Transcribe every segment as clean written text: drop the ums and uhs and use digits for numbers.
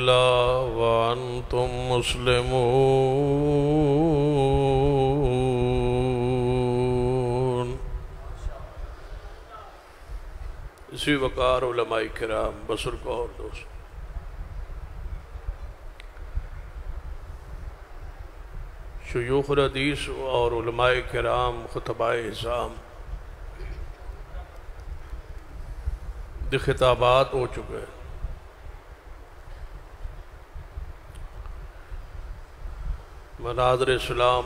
الله وأنتم مسلمون. اسی وقار علماء کرام بسر کو اور دوست شیوخ الحدیث اور علماء کرام خطباء اعظام دی خطابات ہو چکے ہیں. مناظر اسلام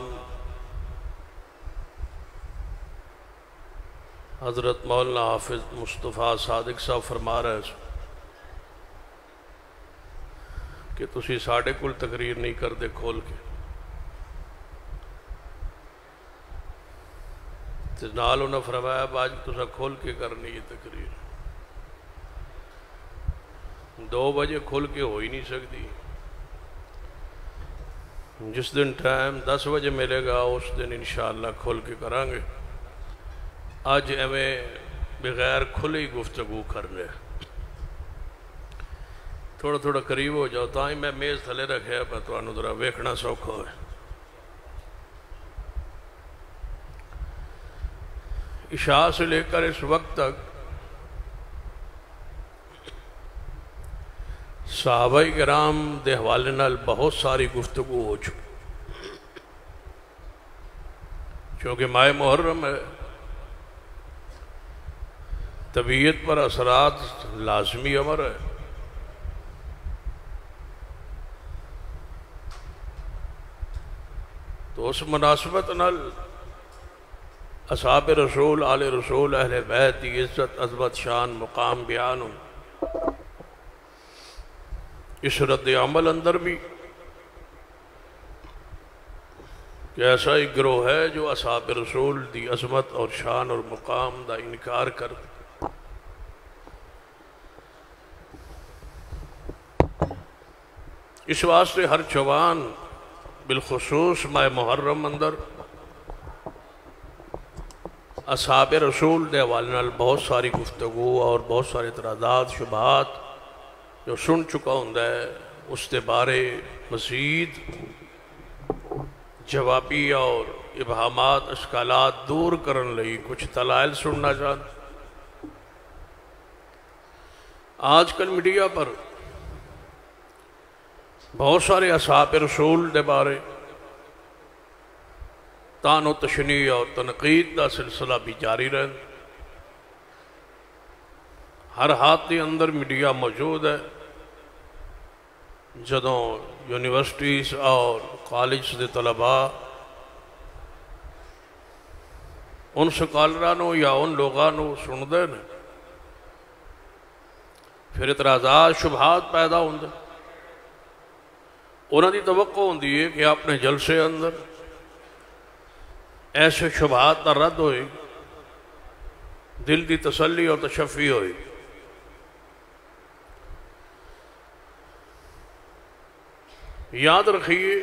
حضرت مولانا حافظ مصطفیٰ صادق صاحب فرما رہے ہیں کہ تسی ساڑھے کل تقریر نہیں کر دے کھول کے نال انہوں نے فرمایا باج تسا کھول کے کرنی یہ تقریر 2 بجے کھول کے ہو ہی نہیں سکتی. جس دن ٹائم 10 بجے ملے گا اس دن انشاءاللہ کھول کے کریں گے. آج ہمیں بغیر کھلے ہی گفتگو کرنے تھوڑا تھوڑا قریب ہو جاؤ تاہی میں میز تھلے رکھے پر تو انہوں ذرا ویکھنا سوکھا ہے. عشاء سے لے کر اس وقت تک صحابہ کرام دے حوالے نال بہت ساری گفتگو ہو چکی چونکہ ماہ محرم ہے. طبیعت پر اثرات لازمی امر ہے. تو اس مناسبت نال اصحاب رسول آل رسول اہل بیت دی عزت عظمت شان مقام بیان ہوں. اس رد عمل اندر بھی کہ ایسا ایک گروہ ہے جو اصحاب رسول دی عظمت اور شان اور مقام دا انکار کر اس واسطے ہر جوان بالخصوص ماہ محرم اندر اصحاب رسول دے حوالے نال بہت ساری گفتگو اور بہت سارے اعتراضات شبہات جو سن چکا ہوں اس کے بارے مزید جوابی اور ابہامات اشکالات دور کرن لئی کچھ دلائل سننا چاہتا. آج کل میڈیا پر بہت سارے اصحاب رسول دے بارے تان و تشنیع اور تنقید دا سلسلہ بھی جاری رہن. ہر ہاتھ کے اندر میڈیا موجود ہے. جدوں یونیورسٹیز اور کالج دے طلباء ان سکالرانوں یا ان لوگانوں سن دے نے پھر اعتراضات شبہات پیدا ہوں دے. انہوں دی توقع ہوندی ہے کہ اپنے جلسے اندر ایسے شبہات کا رد ہوئے دل دی تسلی اور تشفی ہوئی. یاد رکھیے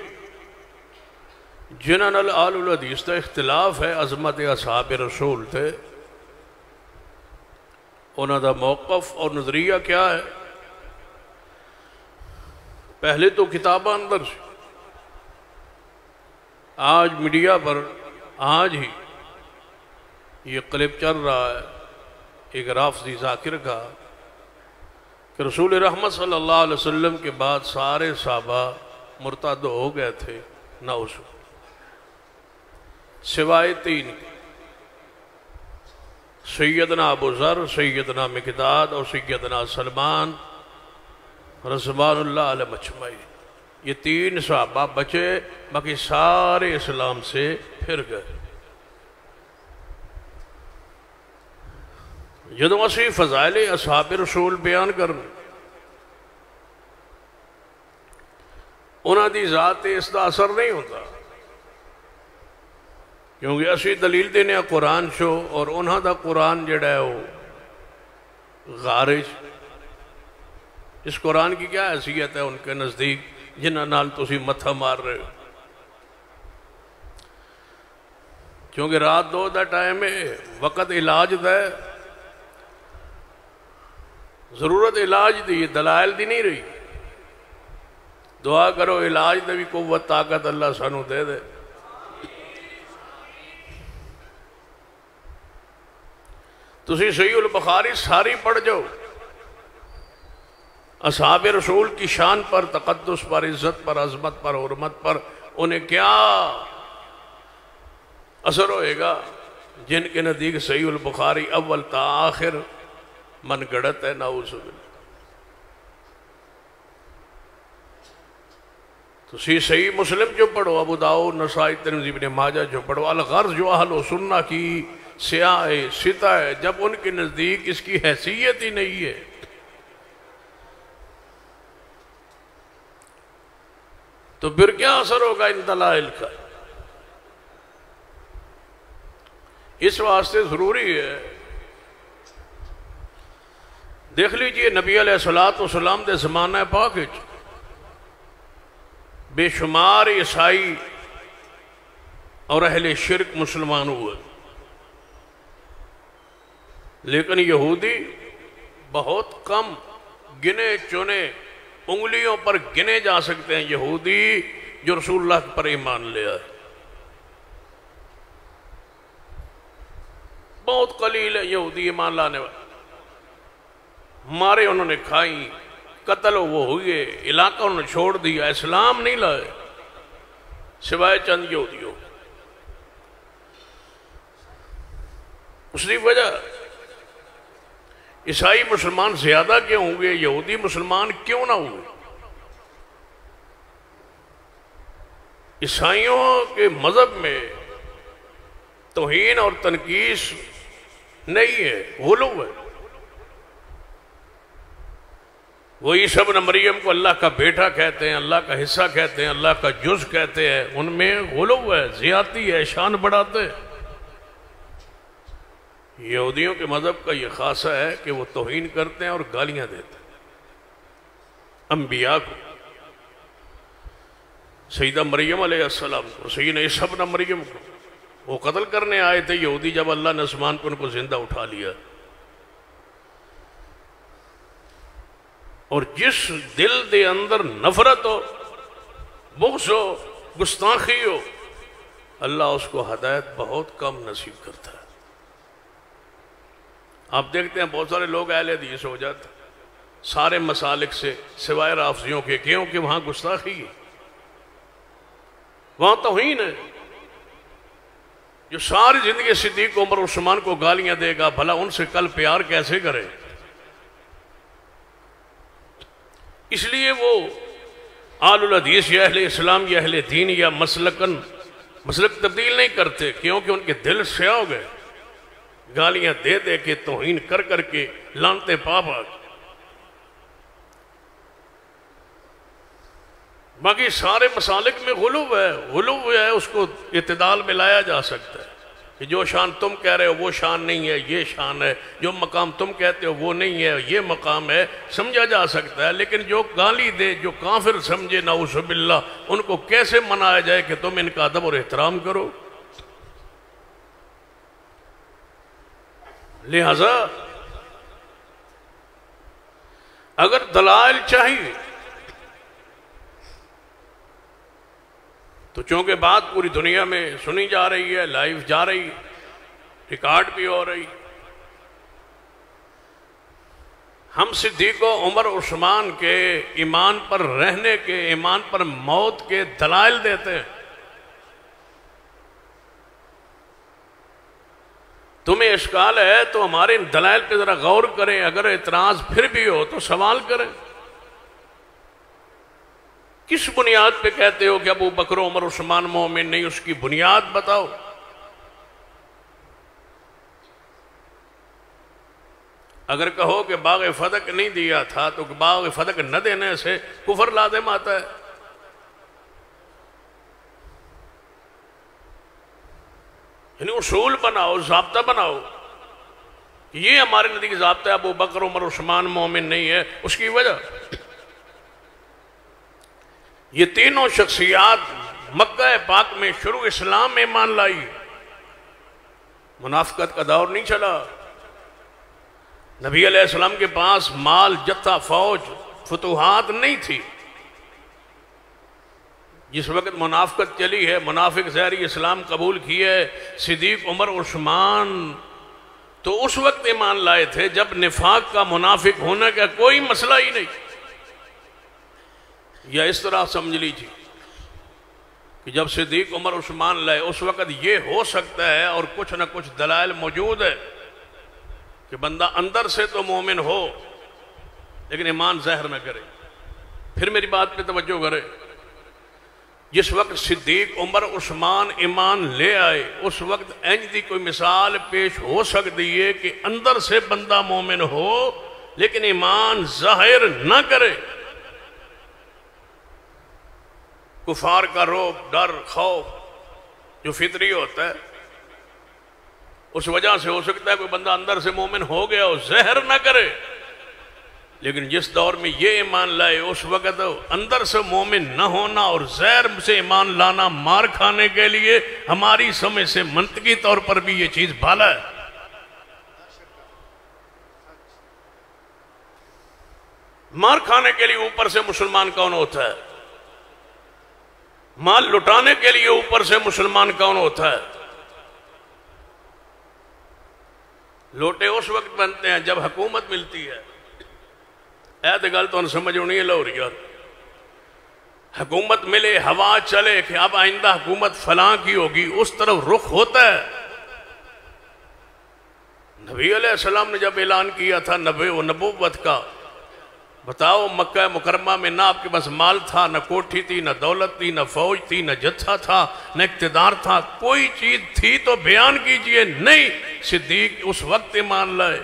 جنہاں نال آل الحدیث کا اختلاف ہے عظمت اصحاب رسول تھے انہاں دا موقف اور نظریہ کیا ہے. پہلے تو کتاباں اندر سے آج میڈیا پر آج ہی یہ کلپ چل رہا ہے ایک رافضی ذاکر کا کہ رسول رحمت صلی اللہ علیہ وسلم کے بعد سارے صحابہ مرتد ہو گئے تھے نہ اس سوائے 3 سیدنا ابو ذر سیدنا مقداد اور سیدنا سلمان رضوان اللہ علیہ مجمعین. یہ 3 صحابہ بچے باقی سارے اسلام سے پھر گئے. جدوں اسی فضائل اصحاب رسول بیان کرنے انہاں دی ذات اس دا اثر نہیں ہوتا کیونکہ اسی دلیل دینے قرآن شو اور انہاں دا قرآن جڑا ہے وہ غارج. اس قرآن کی کیا حیثیت ہے ان کے نزدیک جنہاں نال تسی متھا مار رہے ہو. کیونکہ رات 2 دا ٹائم ہے وقت علاج دا ہے ضرورت علاج دی دلائل دی نہیں رہی. دعا کرو علاج دے بھی قوت طاقت اللہ سانو دے دے. تسی صحیح البخاری ساری پڑھ جاؤ. اصحاب رسول کی شان پر، تقدس پر، عزت پر، عظمت پر، حرمت پر انہیں کیا اثر ہوئے گا جن کے نزدیک صحیح البخاری اول تا آخر من گڑت ہے. نعوذ باللہ. تو صحیح مسلم جو پڑھو، ابو داؤد، نسائی، ترمذی، ابن ماجہ جو پڑھو. الغرض جو اہل و سنہ کی سیاہ سطح ہے، جب ان کے نزدیک اس کی حیثیت ہی نہیں ہے تو پھر کیا اثر ہوگا ان دلائل کا؟ اس واسطے ضروری ہے. دیکھ لیجئے نبی علیہ السلام دے زمانہ پاک وچ بے شمار عیسائی اور اہل شرک مسلمان ہوئے، لیکن یہودی بہت کم، گنے چنے انگلیوں پر گنے جا سکتے ہیں یہودی جو رسول اللہ پر ایمان لے آئے. بہت قلیل ہے یہودی ایمان لانے والے. مارے انہوں نے کھائی، قتل وہ ہوئے، علاقہ انہوں نے چھوڑ دیا، اسلام نہیں لائے سوائے چند یہودیوں. اس کی وجہ عیسائی مسلمان زیادہ کیوں ہوئے، یہودی مسلمان کیوں نہ ہوئے؟ عیسائیوں کے مذہب میں توہین اور تنقیص نہیں ہے، غلو ہے. وہ عیسیٰ ابن مریم کو اللہ کا بیٹا کہتے ہیں، اللہ کا حصہ کہتے ہیں، اللہ کا جز کہتے ہیں. ان میں غلو ہے، زیادتی ہے، شان بڑھاتے ہیں. یہودیوں کے مذہب کا یہ خاصہ ہے کہ وہ توہین کرتے ہیں اور گالیاں دیتے ہیں انبیاء کو. سیدہ مریم علیہ السلام کو، سیدنا عیسیٰ ابن مریم کو وہ قتل کرنے آئے تھے یہودی، جب اللہ نے آسمان کو ان کو زندہ اٹھا لیا. اور جس دل دے اندر نفرت ہو، بغض ہو، گستاخی ہو، اللہ اس کو ہدایت بہت کم نصیب کرتا ہے. آپ دیکھتے ہیں بہت سارے لوگ اہل حدیث ہو جاتے سارے مسالک سے سوائے رافضیوں کے، کیونکہ وہاں گستاخی ہے، وہاں توہین ہے. جو ساری زندگی صدیق عمر عثمان کو گالیاں دے گا، بھلا ان سے کل پیار کیسے کرے؟ اس لیے وہ آل الحدیث یا اہل اسلام یا اہل دین یا مسلک تبدیل نہیں کرتے، کیونکہ ان کے دل سیاہ ہو گئے، گالیاں دے دے کے، توہین کر کر کے، لعنتیں پا پا کے. باقی سارے مسالک میں غلو ہے، اس کو اعتدال میں لایا جا سکتا ہے کہ جو شان تم کہہ رہے ہو وہ شان نہیں ہے، یہ شان ہے. جو مقام تم کہتے ہو وہ نہیں ہے، یہ مقام ہے، سمجھا جا سکتا ہے. لیکن جو گالی دے، جو کافر سمجھے نعوذ باللہ، ان کو کیسے منایا جائے کہ تم ان کا ادب اور احترام کرو؟ لہذا اگر دلائل چاہیے تو چونکہ بات پوری دنیا میں سنی جا رہی ہے، لائیو جا رہی، ریکارڈ بھی ہو رہی، ہم صدیق و عمر عثمان کے ایمان پر رہنے کے، ایمان پر موت کے دلائل دیتے ہیں. تمہیں اشکال ہے تو ہمارے ان دلائل پہ ذرا غور کریں. اگر اعتراض پھر بھی ہو تو سوال کریں. کس بنیاد پہ کہتے ہو کہ ابو بکر و عمر عثمان مومن نہیں؟ اس کی بنیاد بتاؤ. اگر کہو کہ باغ فتح نہیں دیا تھا تو باغ فتح نہ دینے سے کفر لازم آتا ہے. یعنی اصول بناؤ، ضابطہ بناؤ. یہ ہمارے نزدیک ضابطہ ہے، ابو بکر عمر عثمان مومن نہیں ہے. اس کی وجہ یہ تینوں شخصیات مکہ پاک میں شروع اسلام میں ایمان لائی. منافقت کا دور نہیں چلا. نبی علیہ السلام کے پاس مال، جتھا، فوج، فتوحات نہیں تھی. جس وقت منافقت چلی ہے، منافق ظاہری اسلام قبول کیا ہے، صدیق، عمر، عثمان تو اس وقت ایمان لائے تھے جب نفاق کا، منافق ہونے کا کوئی مسئلہ ہی نہیں. یا اس طرح سمجھ لیجیے کہ جب صدیق، عمر، عثمان لائے اس وقت یہ ہو سکتا ہے اور کچھ نہ کچھ دلائل موجود ہے کہ بندہ اندر سے تو مومن ہو لیکن ایمان ظاہر نہ کرے. پھر میری بات پہ توجہ کرے. جس وقت صدیق، عمر، عثمان ایمان لے آئے اس وقت انج دی کوئی مثال پیش ہو سکتی ہے کہ اندر سے بندہ مومن ہو لیکن ایمان ظاہر نہ کرے. کفار کا روب، ڈر، خوف جو فطری ہوتا ہے اس وجہ سے ہو سکتا ہے کوئی بندہ اندر سے مومن ہو گیا ہو، ظاہر نہ کرے. لیکن جس دور میں یہ ایمان لائے اس وقت اندر سے مومن نہ ہونا اور ظاہر سے ایمان لانا مار کھانے کے لیے ہماری سمجھ سے منطقی طور پر بھی یہ چیز بھالا ہے. مار کھانے کے لیے اوپر سے مسلمان کون ہوتا ہے؟ مال لٹانے کے لیے اوپر سے مسلمان کون ہوتا ہے؟ لوٹے اس وقت بنتے ہیں جب حکومت ملتی ہے. ایت گل تو سمجھ ہونی ہے لوری یار. حکومت ملے، ہوا چلے کہ اب آئندہ حکومت فلاں کی ہوگی، اس طرف رخ ہوتا ہے. نبی علیہ السلام نے جب اعلان کیا تھا نبوت کا، بتاؤ مکہ مکرمہ میں نہ آپ کے پاس مال تھا، نہ کوٹھی تھی، نہ دولت تھی، نہ فوج تھی، نہ جتھا تھا، نہ اقتدار تھا، کوئی چیز تھی تو بیان کیجئے. نہیں، صدیق اس وقت ایمان لائے.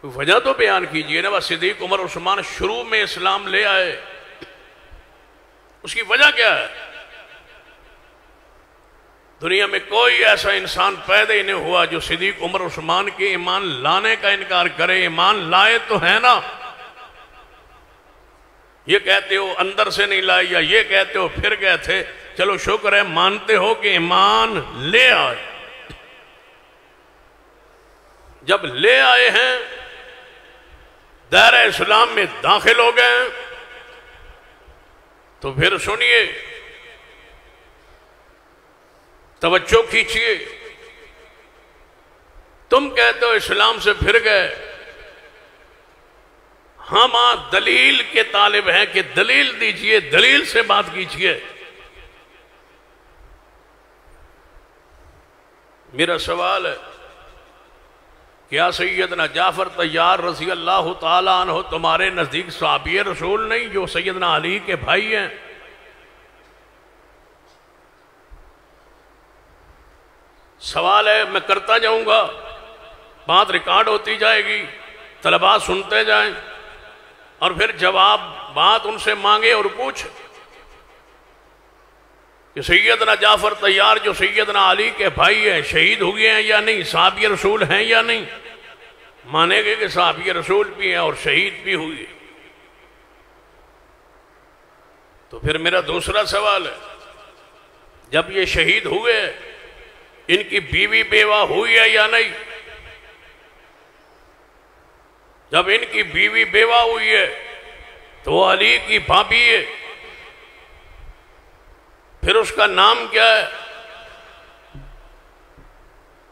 وجہ تو بیان کیجئے نا. بس صدیق، عمر، عثمان شروع میں اسلام لے آئے، اس کی وجہ کیا ہے؟ دنیا میں کوئی ایسا انسان پیدا ہی نہیں ہوا جو صدیق، عمر، عثمان کے ایمان لانے کا انکار کرے. ایمان لائے تو ہے نا. یہ کہتے ہو اندر سے نہیں لائے یا یہ کہتے ہو پھر گئے تھے، چلو شکر ہے مانتے ہو کہ ایمان لے آئے. جب لے آئے ہیں دائرہ اسلام میں داخل ہو گئے ہیں تو پھر سنیے، توجہ کیجیے. تم کہتے ہو اسلام سے پھر گئے، ہم دلیل کے طالب ہیں کہ دلیل دیجئے، دلیل سے بات کیجئے. میرا سوال ہے، کیا سیدنا جعفر طیار رضی اللہ تعالیٰ عنہ تمہارے نزدیک صحابی رسول نہیں جو سیدنا علی کے بھائی ہیں؟ سوال ہے، میں کرتا جاؤں گا، بات ریکارڈ ہوتی جائے گی، طلباء سنتے جائیں اور پھر جواب بات ان سے مانگے اور پوچھے کہ سیدنا جعفر طیار جو سیدنا علی کے بھائی ہیں شہید ہوئے ہیں یا نہیں، صحابی رسول ہیں یا نہیں؟ مانے گے کہ صحابی رسول بھی ہیں اور شہید بھی ہوئے. تو پھر میرا دوسرا سوال ہے، جب یہ شہید ہوئے ان کی بیوی بیوہ ہوئی ہے یا نہیں؟ جب ان کی بیوی بیوہ ہوئی ہے تو وہ علی کی بھابی ہے، پھر اس کا نام کیا ہے؟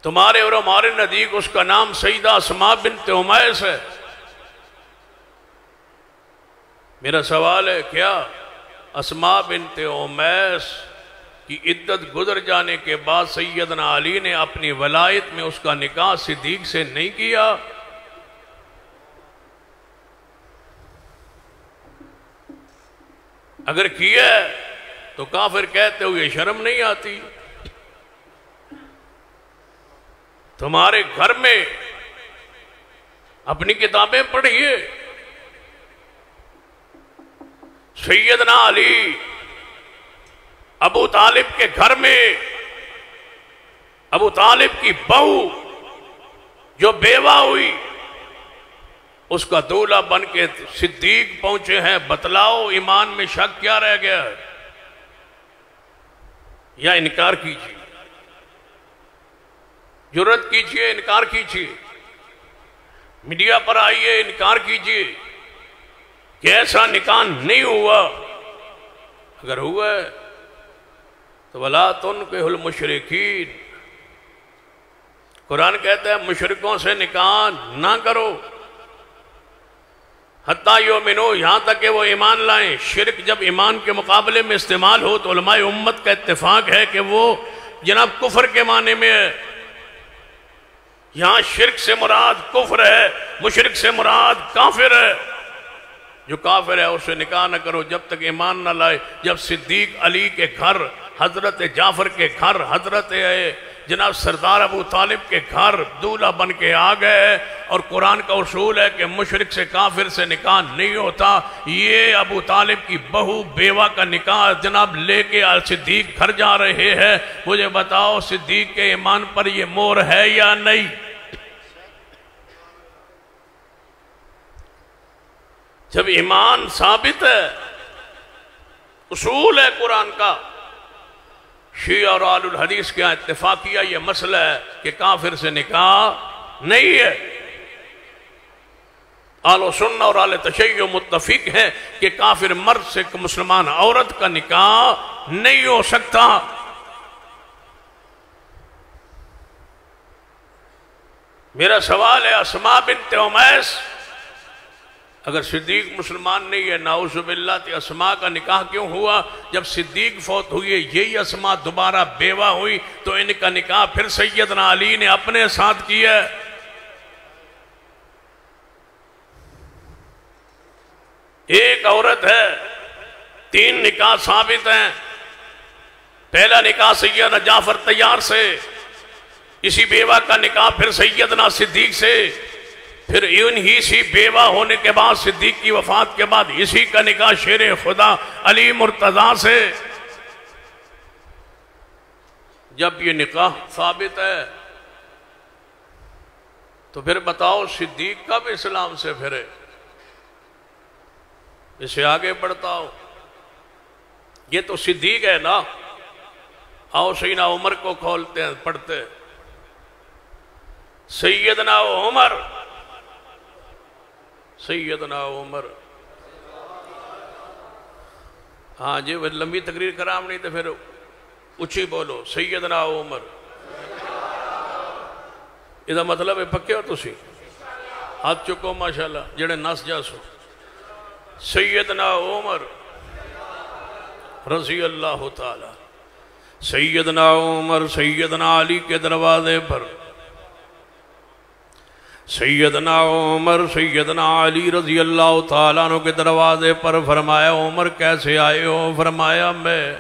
تمہارے اور ہمارے نزدیک اس کا نام سیدہ اسماء بنت امیس ہے. میرا سوال ہے، کیا اسماء بنت امیس کی عدت گزر جانے کے بعد سیدنا علی نے اپنی ولایت میں اس کا نکاح صدیق سے نہیں کیا؟ اگر کیا تو کافر کہتے ہوئے شرم نہیں آتی؟ تمہارے گھر میں اپنی کتابیں پڑھیے، سیدنا علی ابو طالب کے گھر میں ابو طالب کی بہو جو بیوہ ہوئی اس کا دولہا بن کے صدیق پہنچے ہیں. بتلاؤ ایمان میں شک کیا رہ گیا ہے؟ یا انکار کیجیے، جرات کیجیے، انکار کیجیے، میڈیا پر آئیے، انکار کیجیے کہ ایسا نکاح نہیں ہوا. اگر ہوا ہے تو وَلَا تُنْكِحُ الْمُشْرِكِينَ، قرآن کہتا ہے مشرکوں سے نکاح نہ کرو، حتیٰ یؤمنوا، یہاں تک کہ وہ ایمان لائیں۔ شرک جب ایمان کے مقابلے میں استعمال ہو تو علماء امت کا اتفاق ہے کہ وہ جناب کفر کے معنی میں ہے۔ یہاں شرک سے مراد کفر ہے، مشرک سے مراد کافر ہے۔ جو کافر ہے اس سے نکاح نہ کرو جب تک ایمان نہ لائے۔ جب صدیق علی کے گھر، حضرت جعفر کے گھر، حضرت جناب سردار ابو طالب کے گھر دولہا بن کے آ گئے، اور قرآن کا اصول ہے کہ مشرک سے کافر سے نکاح نہیں ہوتا۔ یہ ابو طالب کی بہو بیوہ کا نکاح جناب لے کے صدیق گھر جا رہے ہیں۔ مجھے بتاؤ صدیق کے ایمان پر یہ مہر ہے یا نہیں؟ جب ایمان ثابت ہے، اصول ہے قرآن کا، شیعہ اور اہل الحدیث کے اتفاقیہ یہ مسئلہ ہے کہ کافر سے نکاح نہیں ہے۔ اہل سنہ اور اہل تشیع متفق ہیں کہ کافر مرد سے مسلمان عورت کا نکاح نہیں ہو سکتا۔ میرا سوال ہے اسماء بنت عمیس اگر صدیق مسلمان نہیں ہے، نعوذ باللہ، تو اسماء کا نکاح کیوں ہوا؟ جب صدیق فوت ہوئے یہی اسماء دوبارہ بیوہ ہوئی تو ان کا نکاح پھر سیدنا علی نے اپنے ساتھ کیا۔ ایک عورت ہے، 3 نکاح ثابت ہیں۔ پہلا نکاح سیدنا جعفر طیار سے، اسی بیوہ کا نکاح پھر سیدنا صدیق سے، پھر انہی سی بیوہ ہونے کے بعد صدیق کی وفات کے بعد اسی کا نکاح شیر خدا علی مرتضیٰ سے۔ جب یہ نکاح ثابت ہے تو پھر بتاؤ صدیق کب اسلام سے پھرے؟ اسے آگے بڑھتا ہو، یہ تو صدیق ہے نا۔ آؤ سیدنا عمر کو کھولتے ہیں، پڑھتے ہیں۔ سیدنا عمر، سیدنا عمر، ہاں جی وہ لمبی تقریر کرام نہیں تو پھر اچھی بولو، سیدنا عمر۔ یہ مطلب ہے پکے ہو تسی؟ ہاتھ چکو ماشاءاللہ جڑے نس جاسو۔ سیدنا عمر رضی اللہ تعالی، سیدنا عمر سیدنا علی کے دروازے پر، سیدنا عمر سیدنا علی رضی اللہ تعالیٰ عنہ کے دروازے پر فرمایا عمر کیسے آئے ہو؟ فرمایا میں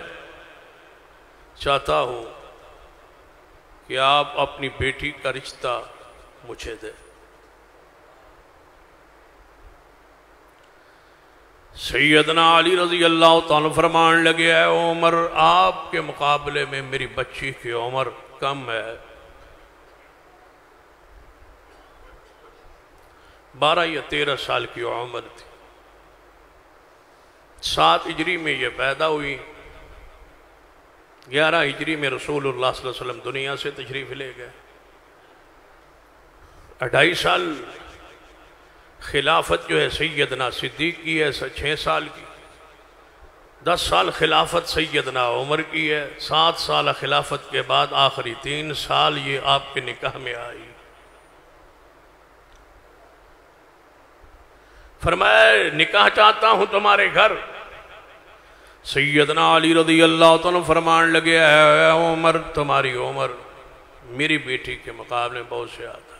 چاہتا ہوں کہ آپ اپنی بیٹی کا رشتہ مجھے دیں۔ سیدنا علی رضی اللہ تعالیٰ فرمان لگے اے عمر آپ کے مقابلے میں میری بچی کی عمر کم ہے، 12 یا 13 سال کی عمر تھی۔ 7 ہجری میں یہ پیدا ہوئی، 11 ہجری میں رسول اللہ صلی اللہ علیہ وسلم دنیا سے تشریف لے گئے۔ 2.5 سال خلافت جو ہے سیدنا صدیق کی ہے، 6 سال کی، 10 سال خلافت سیدنا عمر کی ہے، 7 سال خلافت کے بعد آخری 3 سال یہ آپ کے نکاح میں آئی۔ فرمایا نکاح چاہتا ہوں تمہارے گھر۔ سیدنا علی رضی اللہ تعالیٰ فرمان لگے اے عمر تمہاری عمر میری بیٹی کے مقابلے بہت سے آتا ہے۔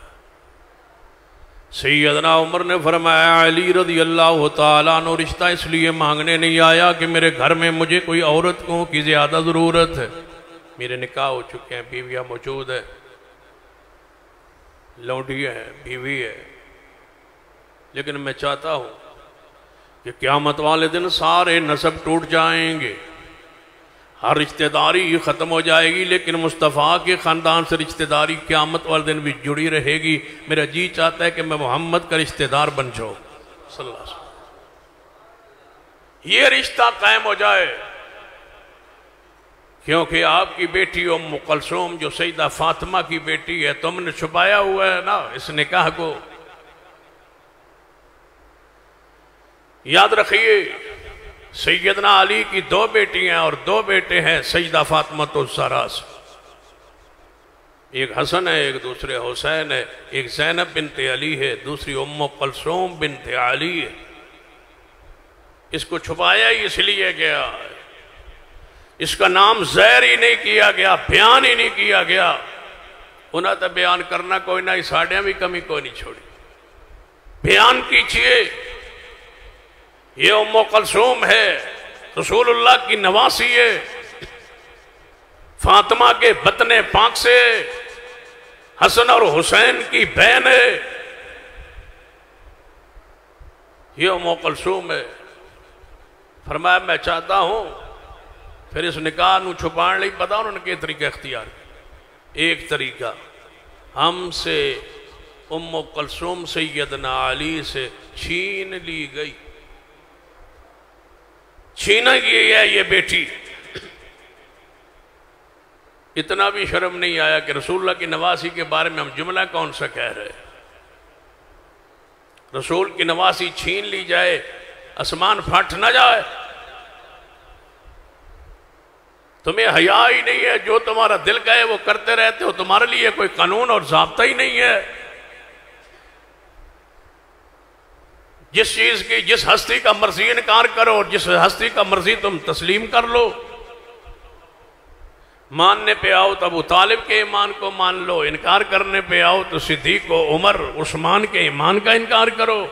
سیدنا عمر نے فرمایا علی رضی اللہ تعالیٰ عنہ رشتہ اس لیے مانگنے نہیں آیا کہ میرے گھر میں مجھے کوئی عورت کی زیادہ ضرورت ہے، میرے نکاح ہو چکے ہیں، بیویاں موجود ہیں، لونڈی ہے، بیوی ہے، لیکن میں چاہتا ہوں کہ قیامت والے دن سارے نسب ٹوٹ جائیں گے، ہر رشتہ داری ختم ہو جائے گی، لیکن مصطفیٰ کے خاندان سے رشتہ داری قیامت والے دن بھی جڑی رہے گی۔ میرا جی چاہتا ہے کہ میں محمد کا رشتہ دار بن جاؤں صلی اللہ علیہ وسلم، یہ رشتہ قائم ہو جائے، کیونکہ آپ کی بیٹی ام کلثوم جو سیدہ فاطمہ کی بیٹی ہے، تم نے چھپایا ہوا ہے نا اس نکاح کو۔ یاد رکھیے سیدنا علی کی 2 بیٹی ہیں اور 2 بیٹے ہیں سیدہ فاطمۃ الزہرا سے، ایک حسن ہے، ایک دوسرے حسین ہے، ایک زینب بنت علی ہے، دوسری ام کلثوم بنت علی ہے۔ اس کو چھپایا ہی اس لیے گیا ہے، اس کا نام ظاہر ہی نہیں کیا گیا، بیان ہی نہیں کیا گیا۔ انہاں تو بیان کرنا کوئی نہ، ساڑھیاں بھی کمی کوئی نہیں چھوڑی، بیان کیجئے۔ یہ ام کلثوم ہے، رسول اللہ کی نواسی ہے، فاطمہ کے بطن پاک سے، حسن اور حسین کی بہن ہے، یہ ام کلثوم ہے۔ فرمایا میں چاہتا ہوں، پھر اس نکاح نو چھپان لئی پتا انہوں نے کہ طریقہ اختیار کیا۔ ایک طریقہ، ہم سے ام کلثوم سیدنا علی سے چھین لی گئی، چھینا گئی ہے یہ بیٹی۔ اتنا بھی شرم نہیں آیا کہ رسول اللہ کی نواسی کے بارے میں ہم جملہ کون سا کہہ رہے، رسول کی نواسی چھین لی جائے، آسمان پھٹ نہ جائے۔ تمہیں حیا ہی نہیں ہے، جو تمہارا دل کہے وہ کرتے رہتے ہو، تمہارے لیے کوئی قانون اور ضابطہ ہی نہیں ہے۔ جس چیز کی، جس ہستی کا مرضی انکار کرو اور جس ہستی کا مرضی تم تسلیم کر لو۔ ماننے پہ آؤ تو ابو طالب کے ایمان کو مان لو، انکار کرنے پہ آؤ تو صدیق و عمر عثمان کے ایمان کا انکار کرو۔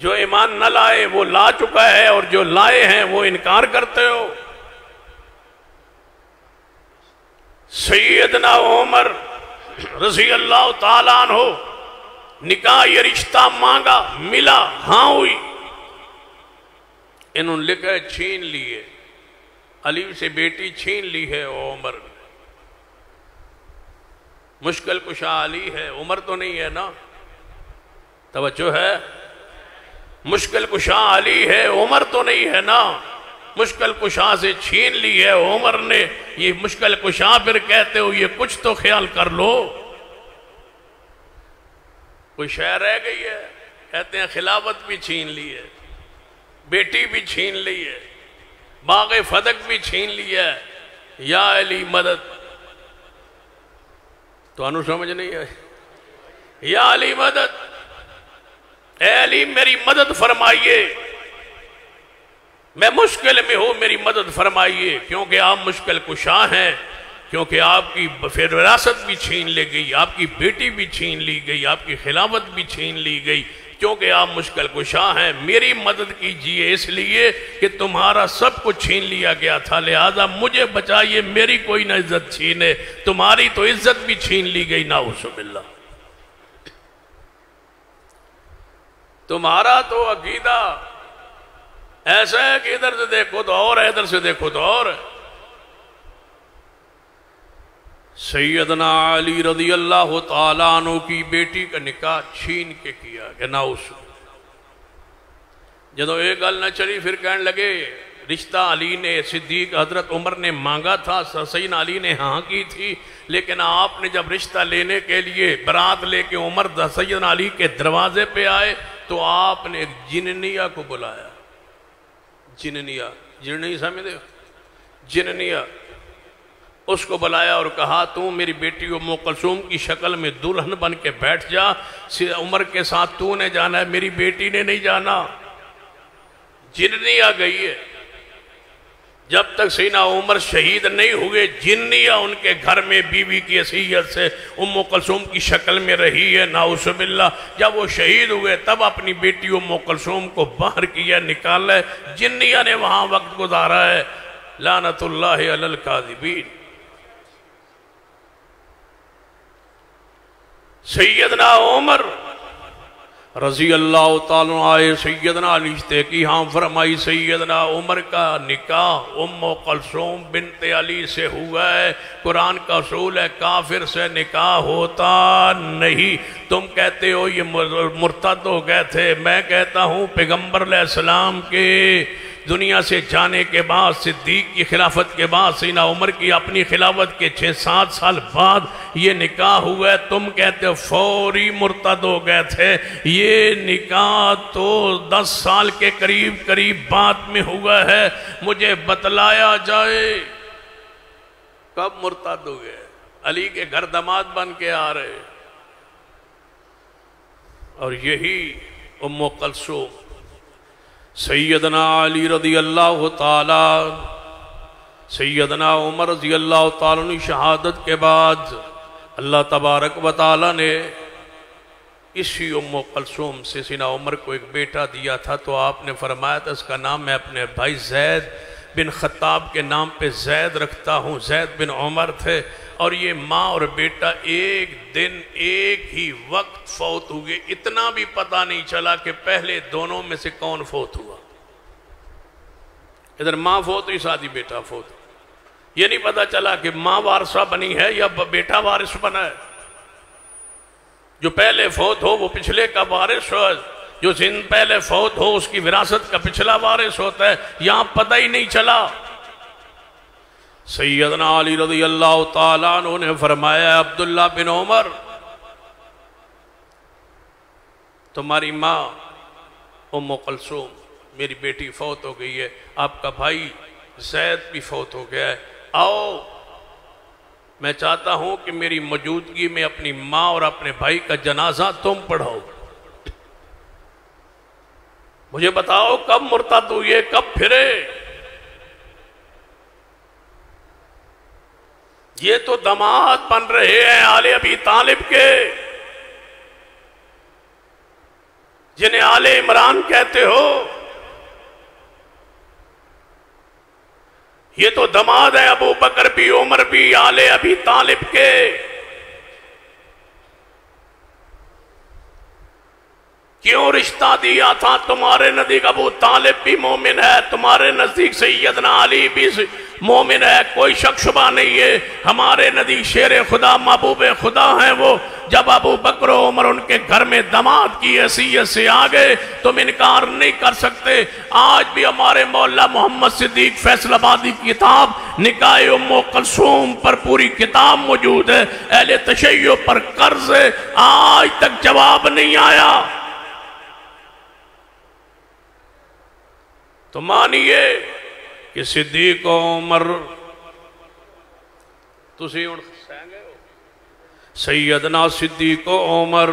جو ایمان نہ لائے وہ لا چکا ہے، اور جو لائے ہیں وہ انکار کرتے ہو۔ سیدنا عمر رضی اللہ تعالیٰ عنہ، نکاح یہ رشتہ مانگا، ملا، ہاں ہوئی، انہوں نے لکھا چھین لیے، علی سے بیٹی چھین لی ہے عمر۔ مشکل کشا علی ہے، عمر تو نہیں ہے نا، توجہ ہے، مشکل کشا علی ہے، عمر تو نہیں ہے نا۔ مشکل کشا سے چھین لی ہے عمر نے، یہ مشکل کشا پھر کہتے ہو، یہ کچھ تو خیال کر لو۔ کوئی شے رہ گئی ہے؟ کہتے ہیں خلافت بھی چھین لی ہے، بیٹی بھی چھین لی ہے، باغ فدق بھی چھین لی ہے، یا علی مدد۔ تو انو سمجھ نہیں آئے، یا علی مدد، اے علی میری مدد فرمائیے، میں مشکل میں ہوں، میری مدد فرمائیے، کیونکہ آپ مشکل کشا ہیں، کیونکہ آپ کی پھر وراثت بھی چھین لی گئی، آپ کی بیٹی بھی چھین لی گئی، آپ کی خلافت بھی چھین لی گئی، کیونکہ آپ مشکل کشا ہیں۔ میری مدد کیجئے، اس لیے کہ تمہارا سب کچھ چھین لیا گیا تھا، لہذا مجھے بچائیے، میری کوئی نہ عزت چھینے، تمہاری تو عزت بھی چھین لی گئی، نعوذ باللہ۔ تمہارا تو عقیدہ ایسا ہے کہ ادھر سے دیکھو تو اور ہے، ادھر سے دیکھو تو اور ہے۔ سیدنا علی رضی اللہ تعالیٰ عنہ کی بیٹی کا نکاح چھین کے کیا کہ نعوذ۔ جدو ایک گل نہ چلی، پھر کہنے لگے رشتہ علی نے، صدیق حضرت عمر نے مانگا تھا، سیدنا علی نے ہاں کی تھی، لیکن آپ نے جب رشتہ لینے کے لیے برات لے کے عمر سیدنا علی کے دروازے پہ آئے تو آپ نے ایک جننیہ کو بلایا۔ جننیہ، جننیہ سمجھتے ہو؟ جننیہ، اس کو بلایا اور کہا تو میری بیٹی ام کلثوم کی شکل میں دلہن بن کے بیٹھ جا، عمر کے ساتھ تو نے جانا ہے، میری بیٹی نے نہیں جانا۔ جننیہ گئی ہے، جب تک سیدنا عمر شہید نہیں ہوئے، جننیہ ان کے گھر میں بیوی کی حیثیت سے ام کلثوم کی شکل میں رہی ہے، نعوذ باللہ۔ جب وہ شہید ہوئے تب اپنی بیٹی ام کلثوم کو باہر کیا، نکالا ہے، جننیہ نے وہاں وقت گزارا ہے، لعنت اللہ علی الکاذبین۔ سیدنا عمر رضی اللہ تعالیٰ آئے، سیدنا علی سے کی ہاں فرمائی، سیدنا عمر کا نکاح ام کلثوم بنت علی سے ہوا ہے۔ قرآن کا اصول ہے کافر سے نکاح ہوتا نہیں۔ تم کہتے ہو یہ مرتد ہو گئے تھے، میں کہتا ہوں پیغمبر علیہ السلام کے دنیا سے جانے کے بعد صدیق کی خلافت کے بعد سیدنا عمر کی اپنی خلافت کے 6-7 سال بعد یہ نکاح ہوا ہے. تم کہتے ہو فوری مرتد ہو گئے تھے. یہ نکاح تو 10 سال کے قریب بعد میں ہوا ہے. مجھے بتلایا جائے کب مرتد ہو گئے. علی کے گھر داماد بن کے آ رہے. اور یہی ام کلثوم سیدنا علی رضی اللہ تعالی سیدنا عمر رضی اللہ تعالیٰ عنہ شہادت کے بعد اللہ تبارک و تعالیٰ نے اسی ام کلثوم سے سیدنا عمر کو ایک بیٹا دیا تھا. تو آپ نے فرمایا تھا اس کا نام میں اپنے بھائی زید بن خطاب کے نام پہ زید رکھتا ہوں. زید بن عمر تھے اور یہ ماں اور بیٹا ایک دن ایک ہی وقت فوت ہوئے. اتنا بھی پتہ نہیں چلا کہ پہلے دونوں میں سے کون فوت ہوا. ادھر ماں فوت ہوئی ساتھی بیٹا فوت. یہ نہیں پتہ چلا کہ ماں وارثہ بنی ہے یا بیٹا وارث بنا ہے. جو پہلے فوت ہو وہ پچھلے کا وارث ہو. جو سن پہلے فوت ہو اس کی وراثت کا پچھلا وارث ہوتا ہے. یہاں پتہ ہی نہیں چلا. سیدنا علی رضی اللہ تعالیٰ عنہ نے فرمایا عبداللہ بن عمر تمہاری ماں ام کلثوم میری بیٹی فوت ہو گئی ہے. آپ کا بھائی زید بھی فوت ہو گیا ہے. آؤ میں چاہتا ہوں کہ میری موجودگی میں اپنی ماں اور اپنے بھائی کا جنازہ تم پڑھاؤ. مجھے بتاؤ کب مرتد ہوئے کب پھرے. یہ تو داماد بن رہے ہیں آل ابی طالب کے جنہیں آل عمران کہتے ہو. یہ تو داماد ہیں ابو بکر بھی عمر بھی آل ابی طالب کے. کیوں رشتہ دیا تھا؟ تمہارے نزدیک ابو طالب بھی مومن ہے, تمہارے نزدیک سیدنا علی بھی مومن ہے, کوئی شک شبہ نہیں ہے. ہمارے نزدیک شیر خدا محبوب خدا ہیں وہ. جب ابو بکر و عمر ان کے گھر میں داماد کی حیثیت سے آ گئے تم انکار نہیں کر سکتے. آج بھی ہمارے مولا محمد صدیق فیصل آبادی کی کتاب نکاح ام کلثوم پر پوری کتاب موجود ہے. اہل تشیع پر قرض ہے, آج تک جواب نہیں آیا. تو مانیے کہ صدیق و عمر تسی ہن سینگے ہو. سیدنا صدیق و عمر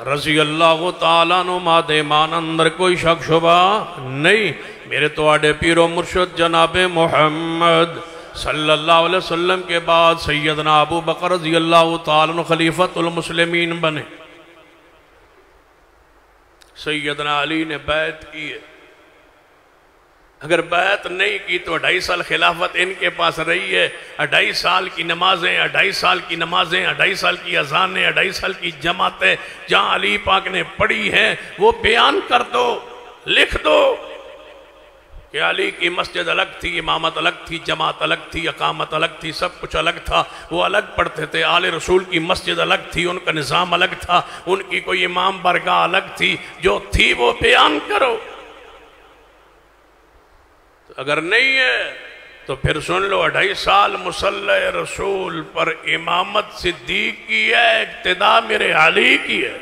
رضی اللہ تعالیٰ عنہ مادے مان اندر کوئی شک شبہ نہیں. میرے تو آڈے پیر و مرشد جناب محمد صلی اللہ علیہ وسلم کے بعد سیدنا ابو بکر رضی اللہ تعالیٰ عنہ خلیفۃ المسلمین بنے. سیدنا علی نے بیعت کی ہے. اگر بیعت نہیں کی تو 2.5 سال خلافت ان کے پاس رہی ہے. 2.5 سال کی نمازیں 2.5 سال کی نمازیں 2.5 سال کی اذانیں 2.5 سال کی جماعتیں جہاں علی پاک نے پڑھی ہیں وہ بیان کر دو, لکھ دو کہ علی کی مسجد الگ تھی, امامت الگ تھی, جماعت الگ تھی, اقامت الگ تھی, سب کچھ الگ تھا. وہ الگ پڑھتے تھے. آل رسول کی مسجد الگ تھی, ان کا نظام الگ تھا, ان کی کوئی امام برگاہ الگ تھی. جو تھی وہ بیان کرو. اگر نہیں ہے تو پھر سن لو 2.5 سال مصلی رسول پر امامت صدیق کی ہے, اقتداء میرے علی کی ہے.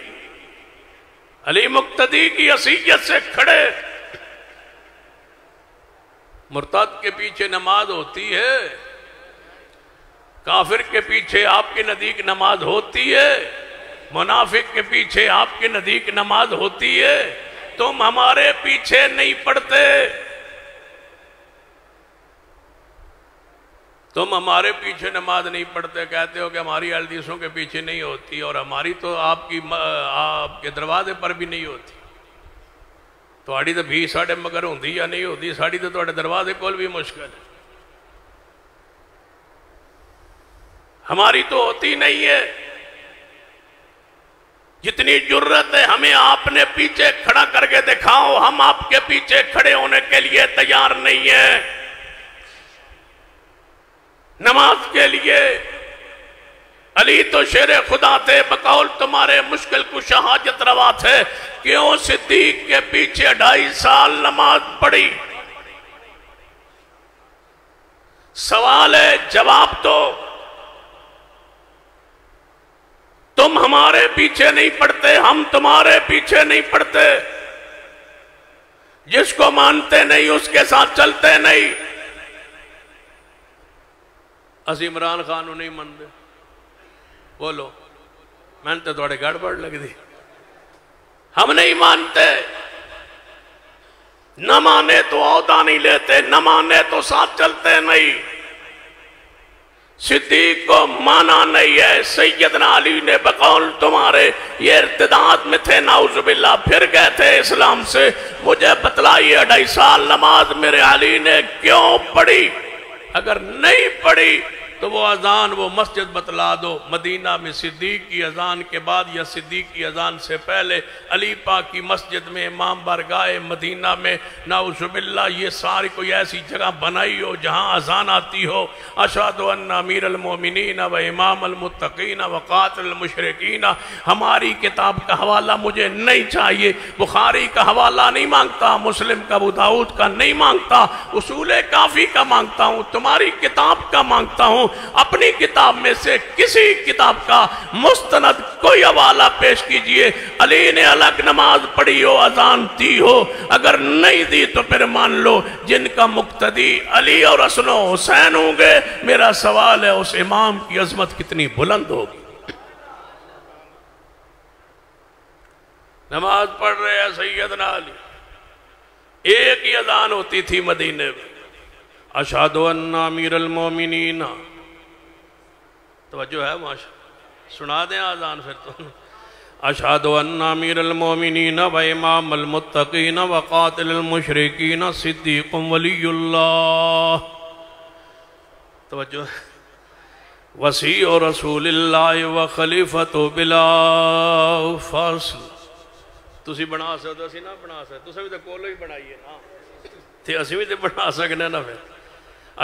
علی مقتدی کی حیثیت سے کھڑے. مرتد کے پیچھے نماز ہوتی ہے, کافر کے پیچھے آپ کے نزدیک نماز ہوتی ہے, منافق کے پیچھے آپ کے نزدیک نماز ہوتی ہے. تم ہمارے پیچھے نہیں پڑھتے, تم ہمارے پیچھے نماز نہیں پڑھتے. کہتے ہو کہ ہماری حدیثوں کے پیچھے نہیں ہوتی اور ہماری تو آپ کے دروازے پر بھی نہیں ہوتی. تھوڑی تو بھی ساڑھے مگر ہوندی یا نہیں ہوتی, ساڑھی تو تھوڑے دروازے کول بھی مشکل ہے. ہماری تو ہوتی نہیں ہے. جتنی جرت ہے ہمیں آپ نے پیچھے کھڑا کر کے دکھاؤ, ہم آپ کے پیچھے کھڑے ہونے کے لیے تیار نہیں ہیں. نماز کے لیے علی تو شیر خدا تھے، بقول تمہارے مشکل کشا حاجت روا تھے، کیوں صدیق کے پیچھے 2.5 سال نماز پڑھی؟ سوال ہے، جواب تو تم ہمارے پیچھے نہیں پڑتے، ہم تمہارے پیچھے نہیں پڑتے، جس کو مانتے نہیں اس کے ساتھ چلتے نہیں۔ اسی عمران خان نہیں مانتے، بولو میں نے تھوڑے گڑبڑ لگ دی، ہم نہیں مانتے، نہ مانے تو عہدہ نہیں لیتے، نہ مانے تو ساتھ چلتے نہیں۔ صدیق کو مانا نہیں ہے، سیدنا علی نے بقول تمہارے یہ ارتداد میں تھے نعوذ باللہ، پھر گئے تھے اسلام سے، مجھے بتلائیے 2.5 سال نماز میرے علی نے کیوں پڑھی؟ اگر نہیں پڑھی تو وہ اذان وہ مسجد بتلا دو، مدینہ میں صدیق کی اذان کے بعد یا صدیق کی اذان سے پہلے علی پاک کی مسجد میں امام بارگاہ مدینہ میں نعوذ باللہ یہ ساری کوئی ایسی جگہ بنائی ہو جہاں اذان آتی ہو، اشہد ان امیر المومنین و امام المتقین و قاتل المشرکین۔ ہماری کتاب کا حوالہ مجھے نہیں چاہیے، بخاری کا حوالہ نہیں مانگتا، مسلم کا ابو داؤد کا نہیں مانگتا، اصول کافی کا مانگتا ہوں، تمہاری کتاب کا مانگتا ہوں۔ اپنی کتاب میں سے کسی کتاب کا مستند کوئی حوالہ پیش کیجئے، علی نے الگ نماز پڑھی ہو، اذان دی ہو، اگر نہیں دی تو پھر مان لو جن کا مقتدی علی اور حسن و حسین ہوں گے۔ میرا سوال ہے اس امام کی عظمت کتنی بلند ہوگی؟ نماز پڑھ رہے ہیں سیدنا علی، ایک ہی اذان ہوتی تھی مدینے میں، اشہد ان امیر المومنین، توجہ ہے ماشاء، سنا دیں آذان پھر تو، اشہد ان امیر المومنین و امام المتقین و قاتل المشرکین صدیق ولی اللہ، توجہ وسیع رسول اللہ و خلیفت بلا فاصل۔ تسی بنا سکتے اسی نہ بنا سکتے، تسی بھی تو کولو ہی بنائیے نا، تھی اسی بھی تو بنا سکنے نا پھر۔